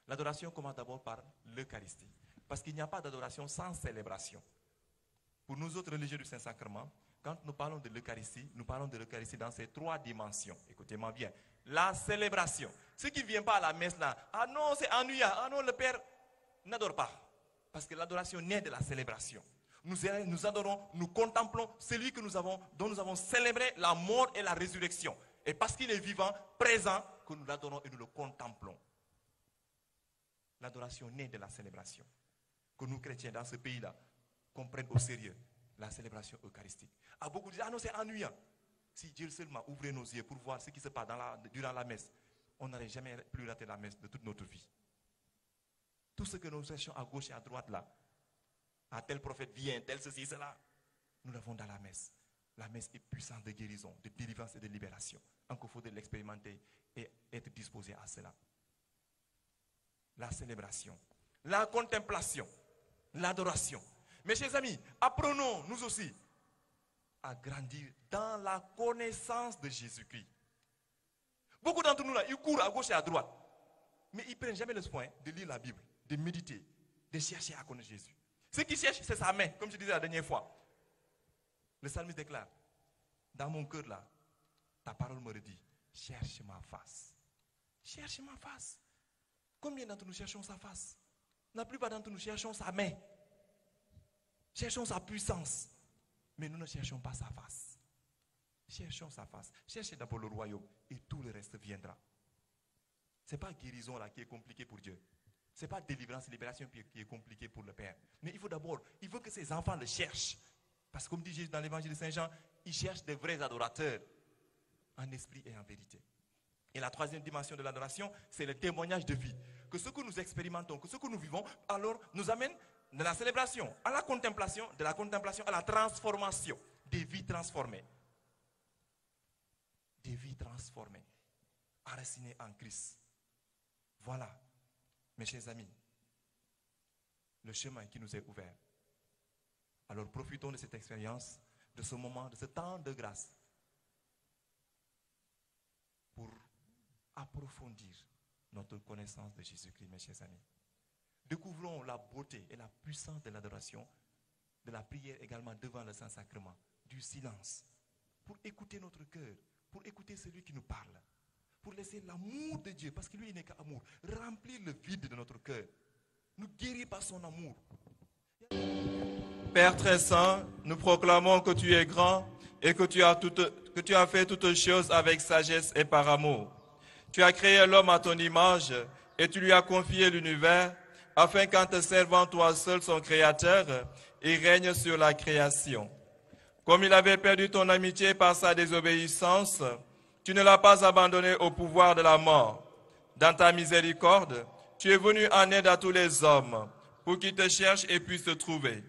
L'adoration commence d'abord par l'Eucharistie. Parce qu'il n'y a pas d'adoration sans célébration. Pour nous autres religieux du Saint-Sacrement, quand nous parlons de l'Eucharistie, nous parlons de l'Eucharistie dans ces trois dimensions. Écoutez-moi bien. la célébration. Ceux qui ne viennent pas à la messe là, ah non, c'est ennuyant, ah non, le Père n'adore pas. Parce que l'adoration naît de la célébration. Nous adorons, nous contemplons celui que dont nous avons célébré la mort et la résurrection. Et parce qu'il est vivant, présent, que nous l'adorons et nous le contemplons. L'adoration naît de la célébration. Que nous, chrétiens, dans ce pays-là, comprennent au sérieux la célébration eucharistique. Ah, beaucoup disent, ah non, c'est ennuyant. Si Dieu seulement ouvrait nos yeux pour voir ce qui se passe durant la messe, on n'aurait jamais plus raté la messe de toute notre vie. Tout ce que nous cherchons à gauche et à droite là, à tel prophète vient, tel ceci, cela, nous l'avons dans la messe. La messe est puissante de guérison, de délivrance et de libération. Encore faut-il l'expérimenter et être disposé à cela. La célébration, la contemplation, l'adoration. Mes chers amis, apprenons nous aussi à grandir dans la connaissance de Jésus-Christ. Beaucoup d'entre nous là, ils courent à gauche et à droite, mais ils ne prennent jamais le soin de lire la Bible, de méditer, de chercher à connaître Jésus. Ce qu'ils cherchent, c'est sa main, comme je disais la dernière fois. Le psalmiste déclare, dans mon cœur là, ta parole me dit, cherche ma face. Cherche ma face. Combien d'entre nous cherchons sa face? La plupart d'entre nous cherchons sa main. Cherchons sa puissance. Mais nous ne cherchons pas sa face. Cherchons sa face. Cherchez d'abord le royaume et tout le reste viendra. Ce n'est pas guérison là qui est compliqué pour Dieu. Ce n'est pas délivrance et libération qui est compliqué pour le Père. Mais il faut que ses enfants le cherchent. Parce que comme dit Jésus dans l'évangile de Saint Jean, il cherche des vrais adorateurs en esprit et en vérité. Et la troisième dimension de l'adoration, c'est le témoignage de vie. Que ce que nous expérimentons, que ce que nous vivons, alors nous amène de la célébration à la contemplation, de la contemplation à la transformation, des vies transformées. Des vies transformées, enracinées en Christ. Voilà, mes chers amis, le chemin qui nous est ouvert. Alors profitons de cette expérience, de ce moment, de ce temps de grâce, pour approfondir notre connaissance de Jésus-Christ, mes chers amis. Découvrons la beauté et la puissance de l'adoration, de la prière également devant le Saint-Sacrement, du silence, pour écouter notre cœur, pour écouter celui qui nous parle, pour laisser l'amour de Dieu, parce que lui il n'est qu'amour, remplir le vide de notre cœur, nous guérir par son amour. Père très saint, nous proclamons que tu es grand et que tu as fait toutes choses avec sagesse et par amour. Tu as créé l'homme à ton image et tu lui as confié l'univers afin qu'en te servant toi seul son créateur, il règne sur la création. Comme il avait perdu ton amitié par sa désobéissance, tu ne l'as pas abandonné au pouvoir de la mort. Dans ta miséricorde, tu es venu en aide à tous les hommes pour qu'ils te cherchent et puissent te trouver.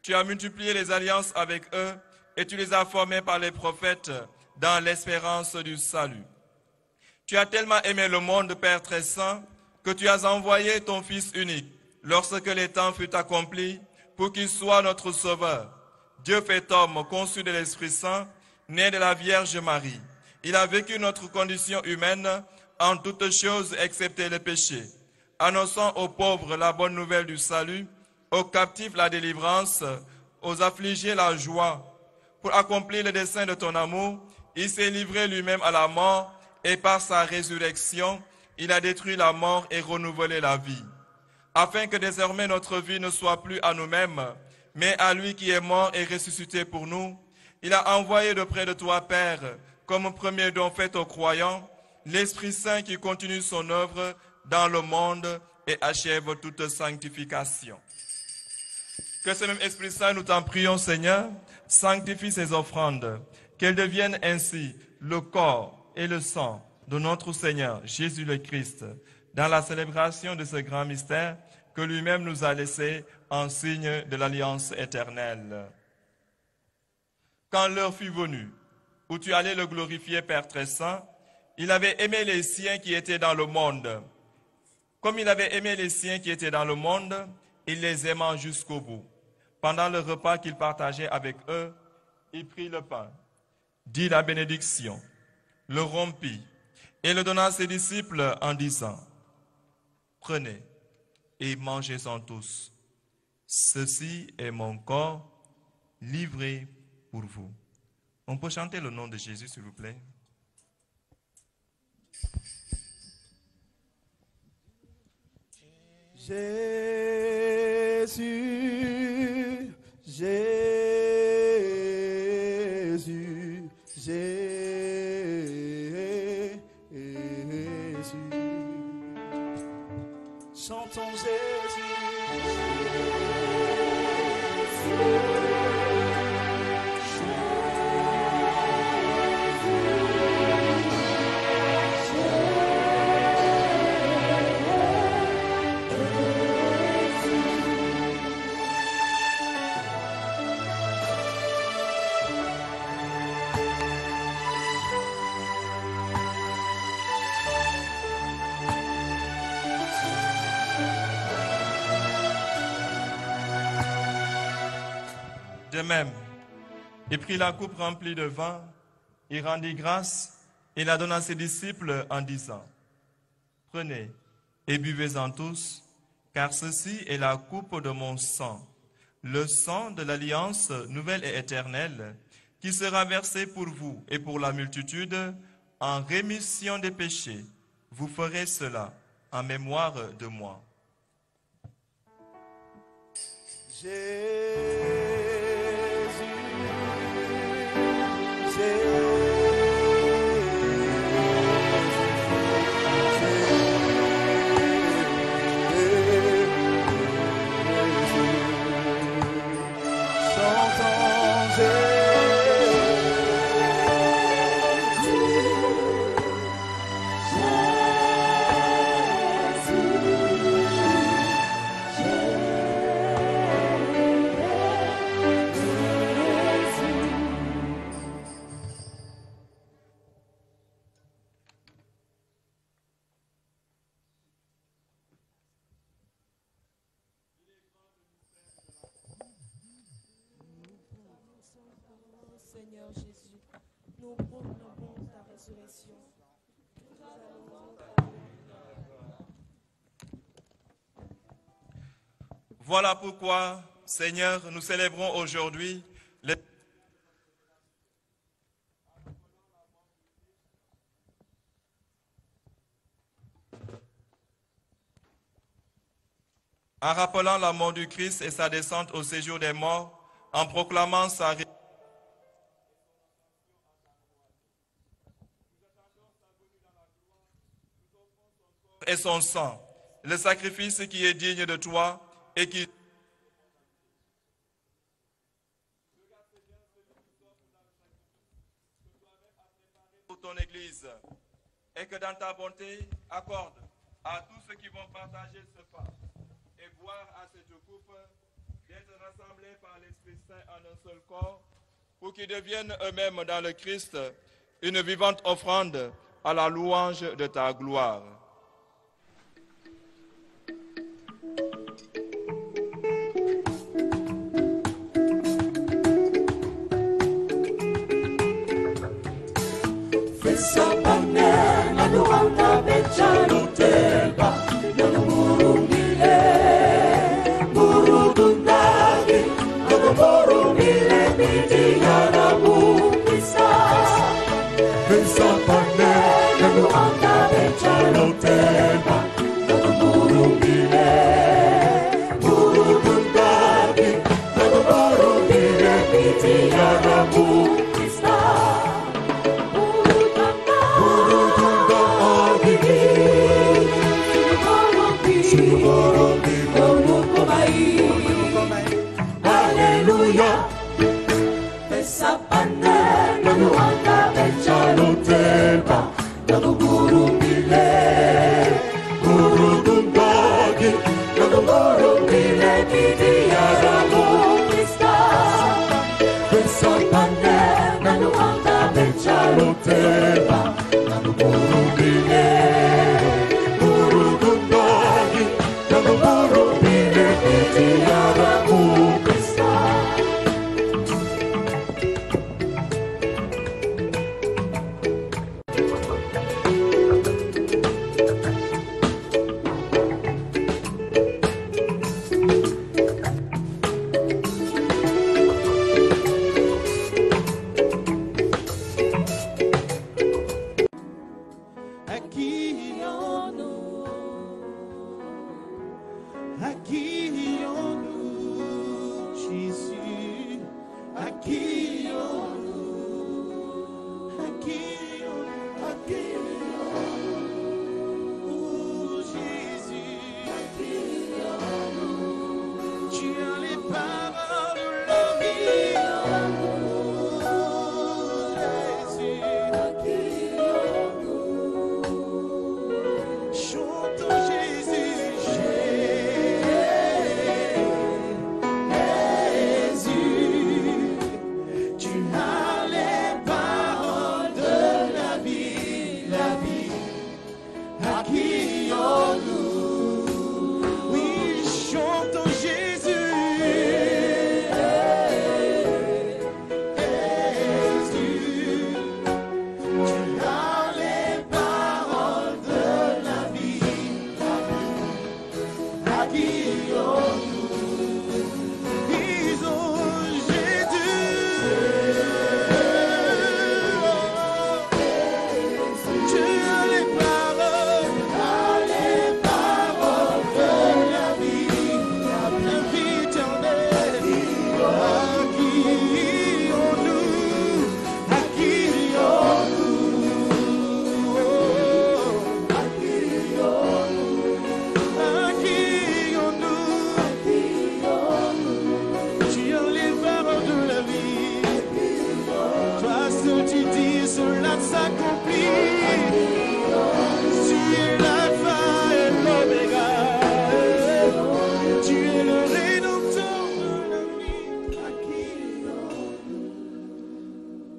Tu as multiplié les alliances avec eux et tu les as formés par les prophètes dans l'espérance du salut. Tu as tellement aimé le monde, Père très saint, que tu as envoyé ton Fils unique lorsque les temps furent accomplis pour qu'il soit notre Sauveur. Dieu fait homme, conçu de l'Esprit Saint, né de la Vierge Marie. Il a vécu notre condition humaine en toutes choses excepté le péché, annonçant aux pauvres la bonne nouvelle du salut, aux captifs la délivrance, aux affligés la joie. Pour accomplir le dessein de ton amour, il s'est livré lui-même à la mort et par sa résurrection, il a détruit la mort et renouvelé la vie. Afin que désormais notre vie ne soit plus à nous-mêmes, mais à lui qui est mort et ressuscité pour nous, il a envoyé de près de toi, Père, comme premier don fait aux croyants, l'Esprit Saint qui continue son œuvre dans le monde et achève toute sanctification. Que ce même Esprit Saint, nous t'en prions, Seigneur, sanctifie ces offrandes, qu'elles deviennent ainsi le corps et le sang de notre Seigneur Jésus le Christ, dans la célébration de ce grand mystère que lui-même nous a laissé en signe de l'alliance éternelle. Quand l'heure fut venue, où tu allais le glorifier, Père très saint, il avait aimé les siens qui étaient dans le monde. Comme il avait aimé les siens qui étaient dans le monde, il les aima jusqu'au bout. Pendant le repas qu'il partageait avec eux, il prit le pain, dit la bénédiction, le rompit et le donna à ses disciples en disant, « Prenez et mangez-en tous. Ceci est mon corps livré pour vous. » On peut chanter le nom de Jésus, s'il vous plaît. Jésus, Jésus, Jésus. Chantons Jésus. De même, il prit la coupe remplie de vin, il rendit grâce et la donna à ses disciples en disant, « Prenez et buvez-en tous, car ceci est la coupe de mon sang, le sang de l'alliance nouvelle et éternelle, qui sera versé pour vous et pour la multitude en rémission des péchés. Vous ferez cela en mémoire de moi. » Seigneur Jésus, nous proclamons ta résurrection. Voilà pourquoi, Seigneur, nous célébrons aujourd'hui en rappelant la mort du Christ et sa descente au séjour des morts, en proclamant sa résurrection et son sang, le sacrifice qui est digne de toi et qui pour ton Église, et que dans ta bonté, accorde à tous ceux qui vont partager ce pain et boire à cette coupe d'être rassemblés par l'Esprit Saint en un seul corps, pour qu'ils deviennent eux-mêmes dans le Christ une vivante offrande à la louange de ta gloire. Accueillons-nous, Jésus, accueillons-nous, accueillons-nous, accueillons-nous, oh Jésus, accueillons-nous, tu as les paroles de la vie, oh Jésus, accueillons-nous, chantons Jésus.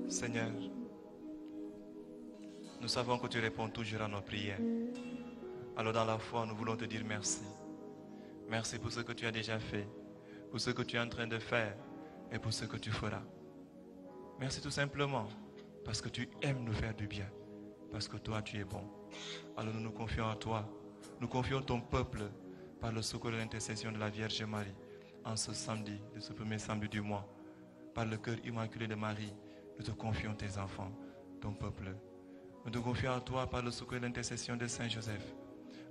Seigneur, nous savons que tu réponds toujours à nos prières. Alors dans la foi, nous voulons te dire merci. Merci pour ce que tu as déjà fait, pour ce que tu es en train de faire et pour ce que tu feras. Merci tout simplement parce que tu aimes nous faire du bien, parce que toi tu es bon. Alors nous nous confions à toi, nous confions ton peuple par le secours de l'intercession de la Vierge Marie en ce samedi, de ce premier samedi du mois. Par le cœur immaculé de Marie, nous te confions tes enfants, ton peuple. Nous te confions à toi par le secours de l'intercession de Saint Joseph,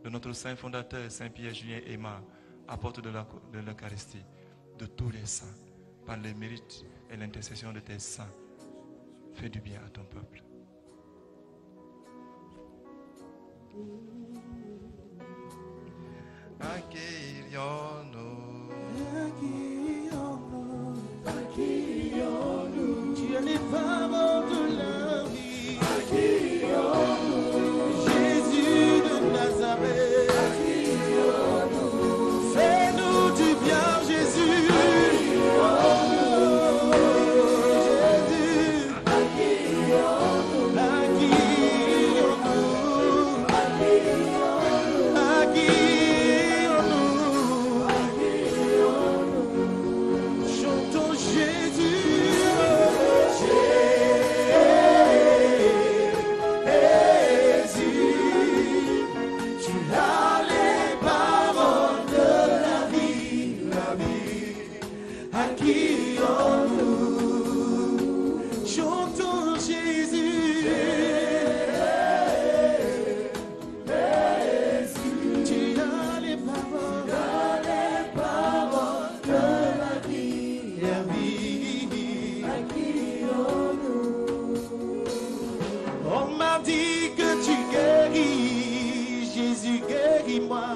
de notre Saint fondateur, Saint Pierre, Julien et Emma, apôtre de l'Eucharistie, de tous les saints, par les mérites et l'intercession de tes saints. Fais du bien à ton peuple. Accueillons-nous, accueillons-nous, accueillons-nous, tu es les paroles de la vie, accueillons-nous, Jésus de Nazareth, accueillons-nous, fais-nous du bien, Jésus, accueillons-nous, Jésus, accueillons-nous, accueillons-nous, accueillons-nous. Chantons Jésus, Jésus, tu as les paroles de la vie, accueillons-nous. Chantons Jésus, tu as les paroles de la vie, on m'a dit que tu guéris, Jésus guéris-moi.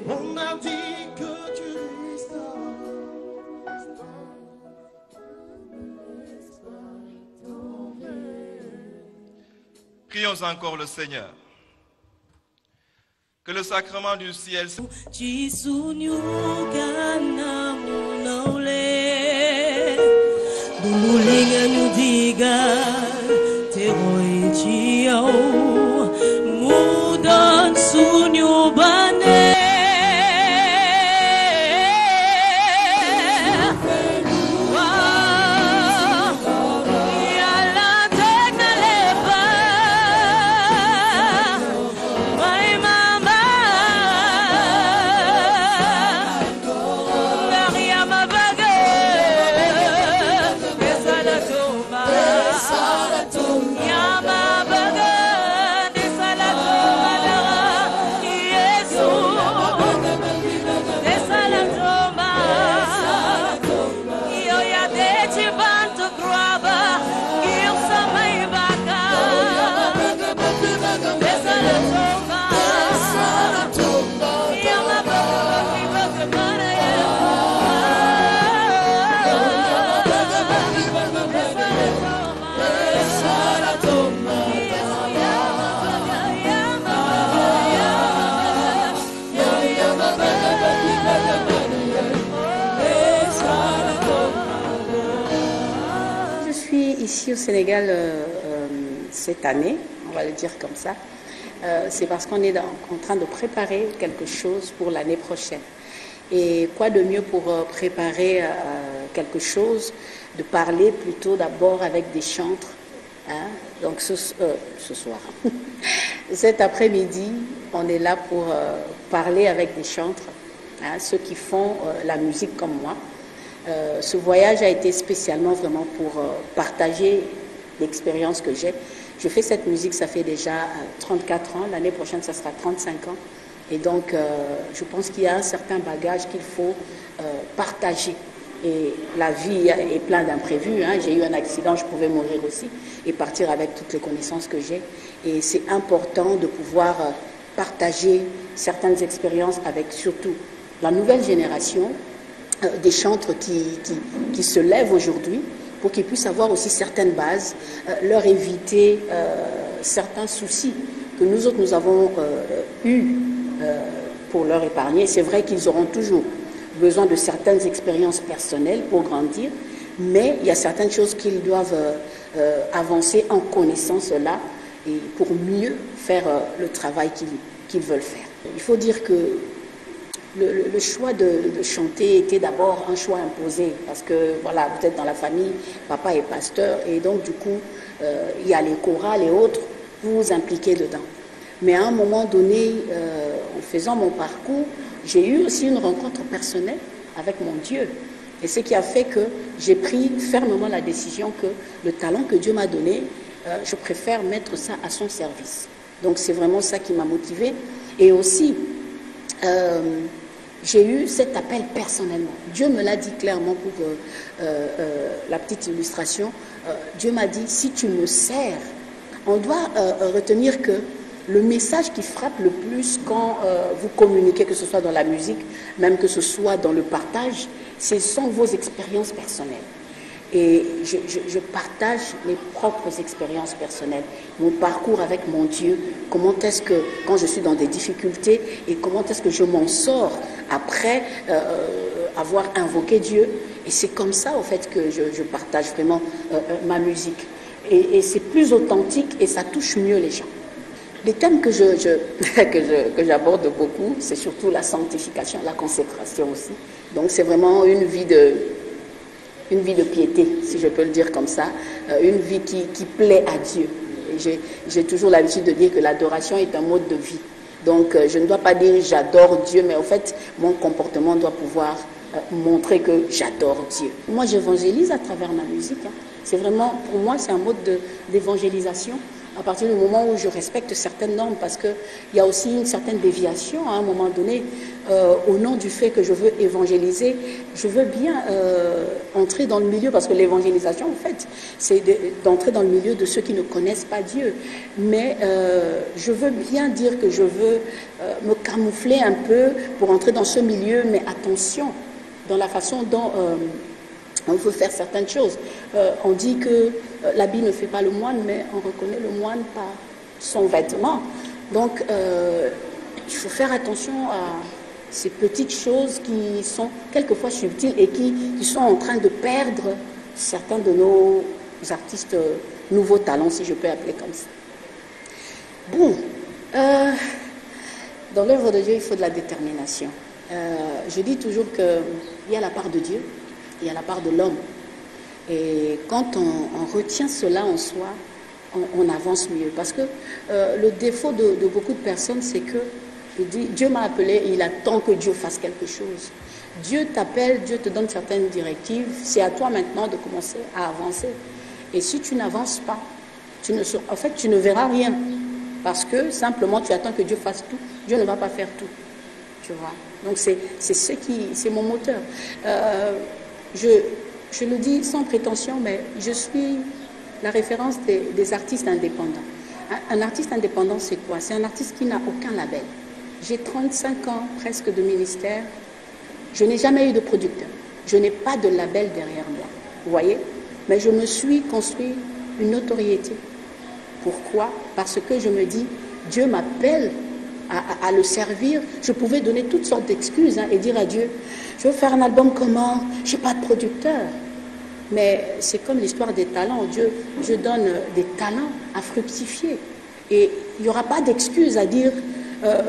On m'a dit que tu restaures. Prions encore le Seigneur. Que le sacrement du ciel Yama baga ici au Sénégal cette année, on va le dire comme ça, c'est parce qu'on est en train de préparer quelque chose pour l'année prochaine. Et quoi de mieux pour préparer quelque chose, de parler plutôt d'abord avec des chantres. Hein? Donc ce soir, cet après-midi, on est là pour parler avec des chantres, hein, ceux qui font la musique comme moi. Ce voyage a été spécialement vraiment pour partager l'expérience que j'ai. Je fais cette musique, ça fait déjà 34 ans. L'année prochaine, ça sera 35 ans. Et donc, je pense qu'il y a un certain bagage qu'il faut partager. Et la vie est pleine d'imprévus. Hein. J'ai eu un accident, je pouvais mourir aussi et partir avec toutes les connaissances que j'ai. Et c'est important de pouvoir partager certaines expériences avec surtout la nouvelle génération des chantres qui se lèvent aujourd'hui pour qu'ils puissent avoir aussi certaines bases, leur éviter certains soucis que nous autres nous avons eus pour leur épargner. C'est vrai qu'ils auront toujours besoin de certaines expériences personnelles pour grandir, mais il y a certaines choses qu'ils doivent avancer en connaissant cela et pour mieux faire le travail qu'ils veulent faire. Il faut dire que le choix de chanter était d'abord un choix imposé parce que voilà, vous êtes dans la famille, papa est pasteur et donc du coup il y a les chorales et autres, vous vous impliquez dedans. Mais à un moment donné, en faisant mon parcours, j'ai eu aussi une rencontre personnelle avec mon Dieu. Et ce qui a fait que j'ai pris fermement la décision que le talent que Dieu m'a donné, je préfère mettre ça à son service. Donc c'est vraiment ça qui m'a motivée. Et aussi, j'ai eu cet appel personnellement. Dieu me l'a dit clairement pour la petite illustration. Dieu m'a dit, si tu me sers, on doit retenir que le message qui frappe le plus quand vous communiquez, que ce soit dans la musique, même que ce soit dans le partage, ce sont vos expériences personnelles. Et je partage mes propres expériences personnelles, mon parcours avec mon Dieu, comment est-ce que, quand je suis dans des difficultés, et comment est-ce que je m'en sors après avoir invoqué Dieu. Et c'est comme ça, au fait, que je partage vraiment ma musique. Et c'est plus authentique et ça touche mieux les gens. Les thèmes que j'aborde beaucoup, c'est surtout la sanctification, la consécration aussi. Donc c'est vraiment une vie de piété, si je peux le dire comme ça, une vie qui plaît à Dieu. J'ai toujours l'habitude de dire que l'adoration est un mode de vie. Donc je ne dois pas dire j'adore Dieu, mais en fait mon comportement doit pouvoir montrer que j'adore Dieu. Moi j'évangélise à travers ma musique. Hein. C'est vraiment, pour moi, c'est un mode d'évangélisation. À partir du moment où je respecte certaines normes, parce qu'il y a aussi une certaine déviation à un moment donné, au nom du fait que je veux évangéliser, je veux bien entrer dans le milieu, parce que l'évangélisation, en fait, c'est d'entrer dans le milieu de ceux qui ne connaissent pas Dieu. Mais je veux bien dire que je veux me camoufler un peu pour entrer dans ce milieu, mais attention, dans la façon dont on veut faire certaines choses. On dit que l'habit ne fait pas le moine, mais on reconnaît le moine par son vêtement. Donc, il faut faire attention à ces petites choses qui sont quelquefois subtiles et qui sont en train de perdre certains de nos artistes nouveaux talents, si je peux appeler comme ça. Bon, dans l'œuvre de Dieu, il faut de la détermination. Je dis toujours qu'il y a la part de Dieu, il y a la part de l'homme. Et quand on retient cela en soi, on avance mieux. Parce que le défaut de beaucoup de personnes, c'est que Dieu m'a appelé, il attend que Dieu fasse quelque chose. Dieu t'appelle, Dieu te donne certaines directives. C'est à toi maintenant de commencer à avancer. Et si tu n'avances pas, en fait, tu ne verras rien. Parce que simplement, tu attends que Dieu fasse tout. Dieu ne va pas faire tout. Tu vois. Donc, c'est mon moteur. Je le dis sans prétention, mais je suis la référence des artistes indépendants. Un artiste indépendant, c'est quoi? C'est un artiste qui n'a aucun label. J'ai 35 ans presque de ministère. Je n'ai jamais eu de producteur. Je n'ai pas de label derrière moi. Vous voyez? Mais je me suis construit une notoriété. Pourquoi? Parce que je me dis, Dieu m'appelle à le servir. Je pouvais donner toutes sortes d'excuses et dire à Dieu, je veux faire un album comment? Je n'ai pas de producteur. Mais c'est comme l'histoire des talents. Dieu donne des talents à fructifier. Et il n'y aura pas d'excuse à dire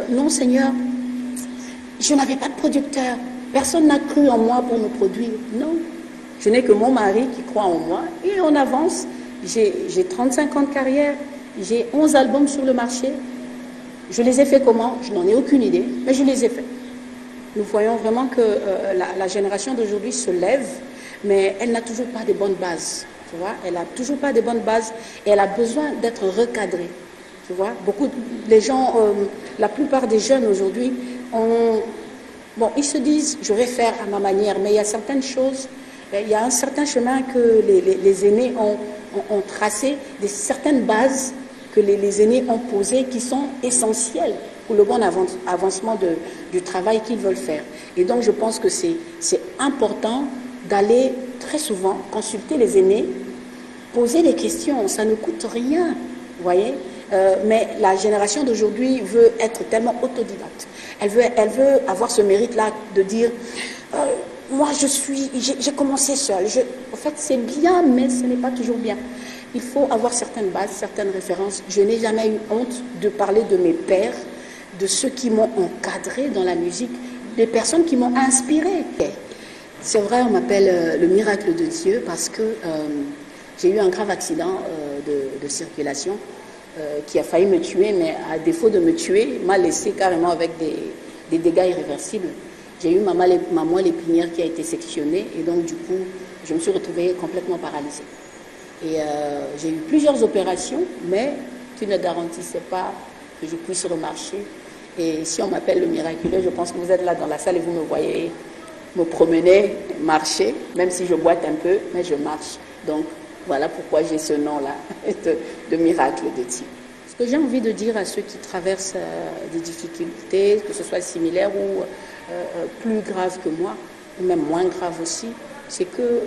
non Seigneur, je n'avais pas de producteur. Personne n'a cru en moi pour me produire. Non. Je n'ai que mon mari qui croit en moi. Et on avance. J'ai 35 ans de carrière. J'ai 11 albums sur le marché. Je les ai fait comment? Je n'en ai aucune idée, mais je les ai faits. Nous voyons vraiment que la génération d'aujourd'hui se lève, mais elle n'a toujours pas de bonnes bases. Tu vois, elle n'a toujours pas de bonnes bases et elle a besoin d'être recadrée. Tu vois, les gens, la plupart des jeunes aujourd'hui, bon, ils se disent, je vais faire à ma manière, mais il y a certaines choses, il y a un certain chemin que les aînés ont tracé, certaines bases que les aînés ont posées qui sont essentielles pour le bon avancement du travail qu'ils veulent faire. Et donc, je pense que c'est important d'aller très souvent consulter les aînés, poser des questions, ça ne coûte rien, vous voyez. Mais la génération d'aujourd'hui veut être tellement autodidacte. Elle veut avoir ce mérite-là de dire moi j'ai commencé seule. En fait, c'est bien, mais ce n'est pas toujours bien. Il faut avoir certaines bases, certaines références. Je n'ai jamais eu honte de parler de mes pères, de ceux qui m'ont encadré dans la musique, des personnes qui m'ont inspiré. C'est vrai, on m'appelle le miracle de Dieu parce que j'ai eu un grave accident de circulation qui a failli me tuer, mais à défaut de me tuer, m'a laissé carrément avec des dégâts irréversibles. J'ai eu ma moelle épinière qui a été sectionnée et donc du coup, je me suis retrouvée complètement paralysée. Et j'ai eu plusieurs opérations, mais qui ne garantissaient pas que je puisse remarcher. Et si on m'appelle le miraculeux, je pense que vous êtes là dans la salle et vous me voyez me promener, marcher, même si je boite un peu, mais je marche. Donc, voilà pourquoi j'ai ce nom-là de miracle de Dieu. Ce que j'ai envie de dire à ceux qui traversent des difficultés, que ce soit similaire ou plus grave que moi, ou même moins grave aussi, c'est que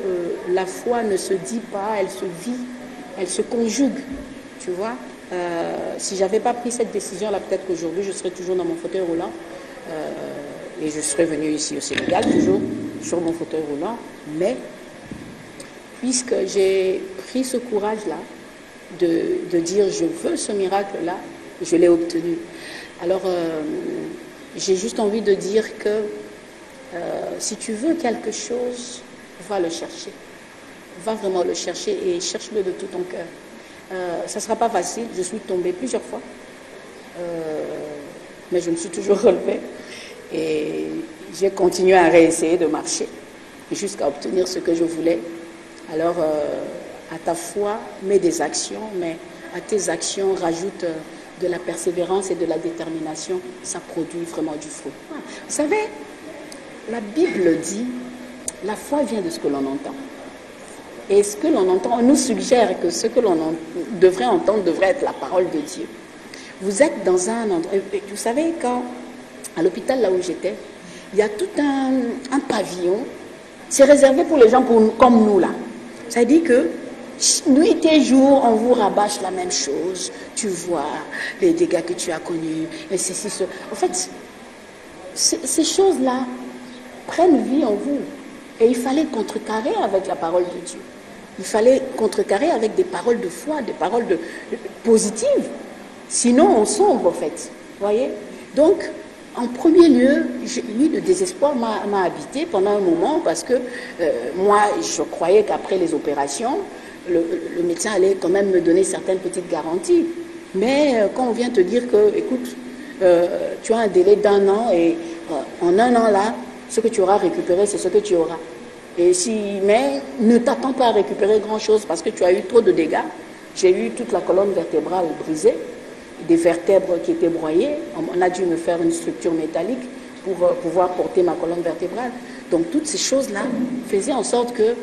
la foi ne se dit pas, elle se vit, elle se conjugue, tu vois. Si je n'avais pas pris cette décision-là, peut-être qu'aujourd'hui, je serais toujours dans mon fauteuil roulant et je serais venue ici au Sénégal, toujours sur mon fauteuil roulant, mais puisque j'ai pris ce courage-là de dire je veux ce miracle-là, je l'ai obtenu. Alors, j'ai juste envie de dire que si tu veux quelque chose, va le chercher. Va vraiment le chercher et cherche-le de tout ton cœur. Ça ne sera pas facile, je suis tombée plusieurs fois, mais je me suis toujours relevée et j'ai continué à réessayer de marcher jusqu'à obtenir ce que je voulais. Alors, à ta foi, mets des actions, mais à tes actions, rajoute de la persévérance et de la détermination. Ça produit vraiment du fruit. Vous savez, la Bible dit, la foi vient de ce que l'on entend. Et ce que l'on entend, on nous suggère que ce que l'on devrait entendre devrait être la parole de Dieu. Vous êtes dans un endroit... Vous savez, quand, à l'hôpital, là où j'étais, il y a tout un pavillon. C'est réservé pour les gens comme nous, là. Ça dit que nuit et jour, on vous rabâche la même chose. Tu vois les dégâts que tu as connus. Et ceci, ce. En fait, ces choses-là prennent vie en vous. Et il fallait contrecarrer avec la parole de Dieu. Il fallait contrecarrer avec des paroles de foi, des paroles positives. Sinon, on sombre, en fait. Vous voyez? Donc, en premier lieu, le désespoir m'a habité pendant un moment parce que moi, je croyais qu'après les opérations, le médecin allait quand même me donner certaines petites garanties. Mais quand on vient te dire que, écoute, tu as un délai d'1 an et en 1 an là, ce que tu auras récupéré, c'est ce que tu auras. Mais ne t'attends pas à récupérer grand-chose parce que tu as eu trop de dégâts. J'ai eu toute la colonne vertébrale brisée, des vertèbres qui étaient broyées. On a dû me faire une structure métallique pour pouvoir porter ma colonne vertébrale. Donc toutes ces choses-là faisaient en sorte que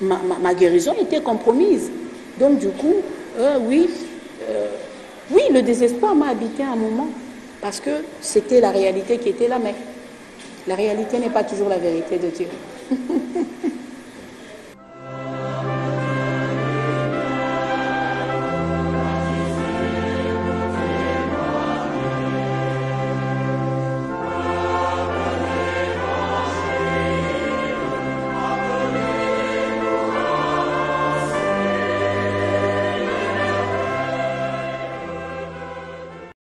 ma guérison était compromise. Donc du coup, oui, le désespoir m'a habité à un moment parce que c'était la réalité qui était là, mais la réalité n'est pas toujours la vérité de Dieu.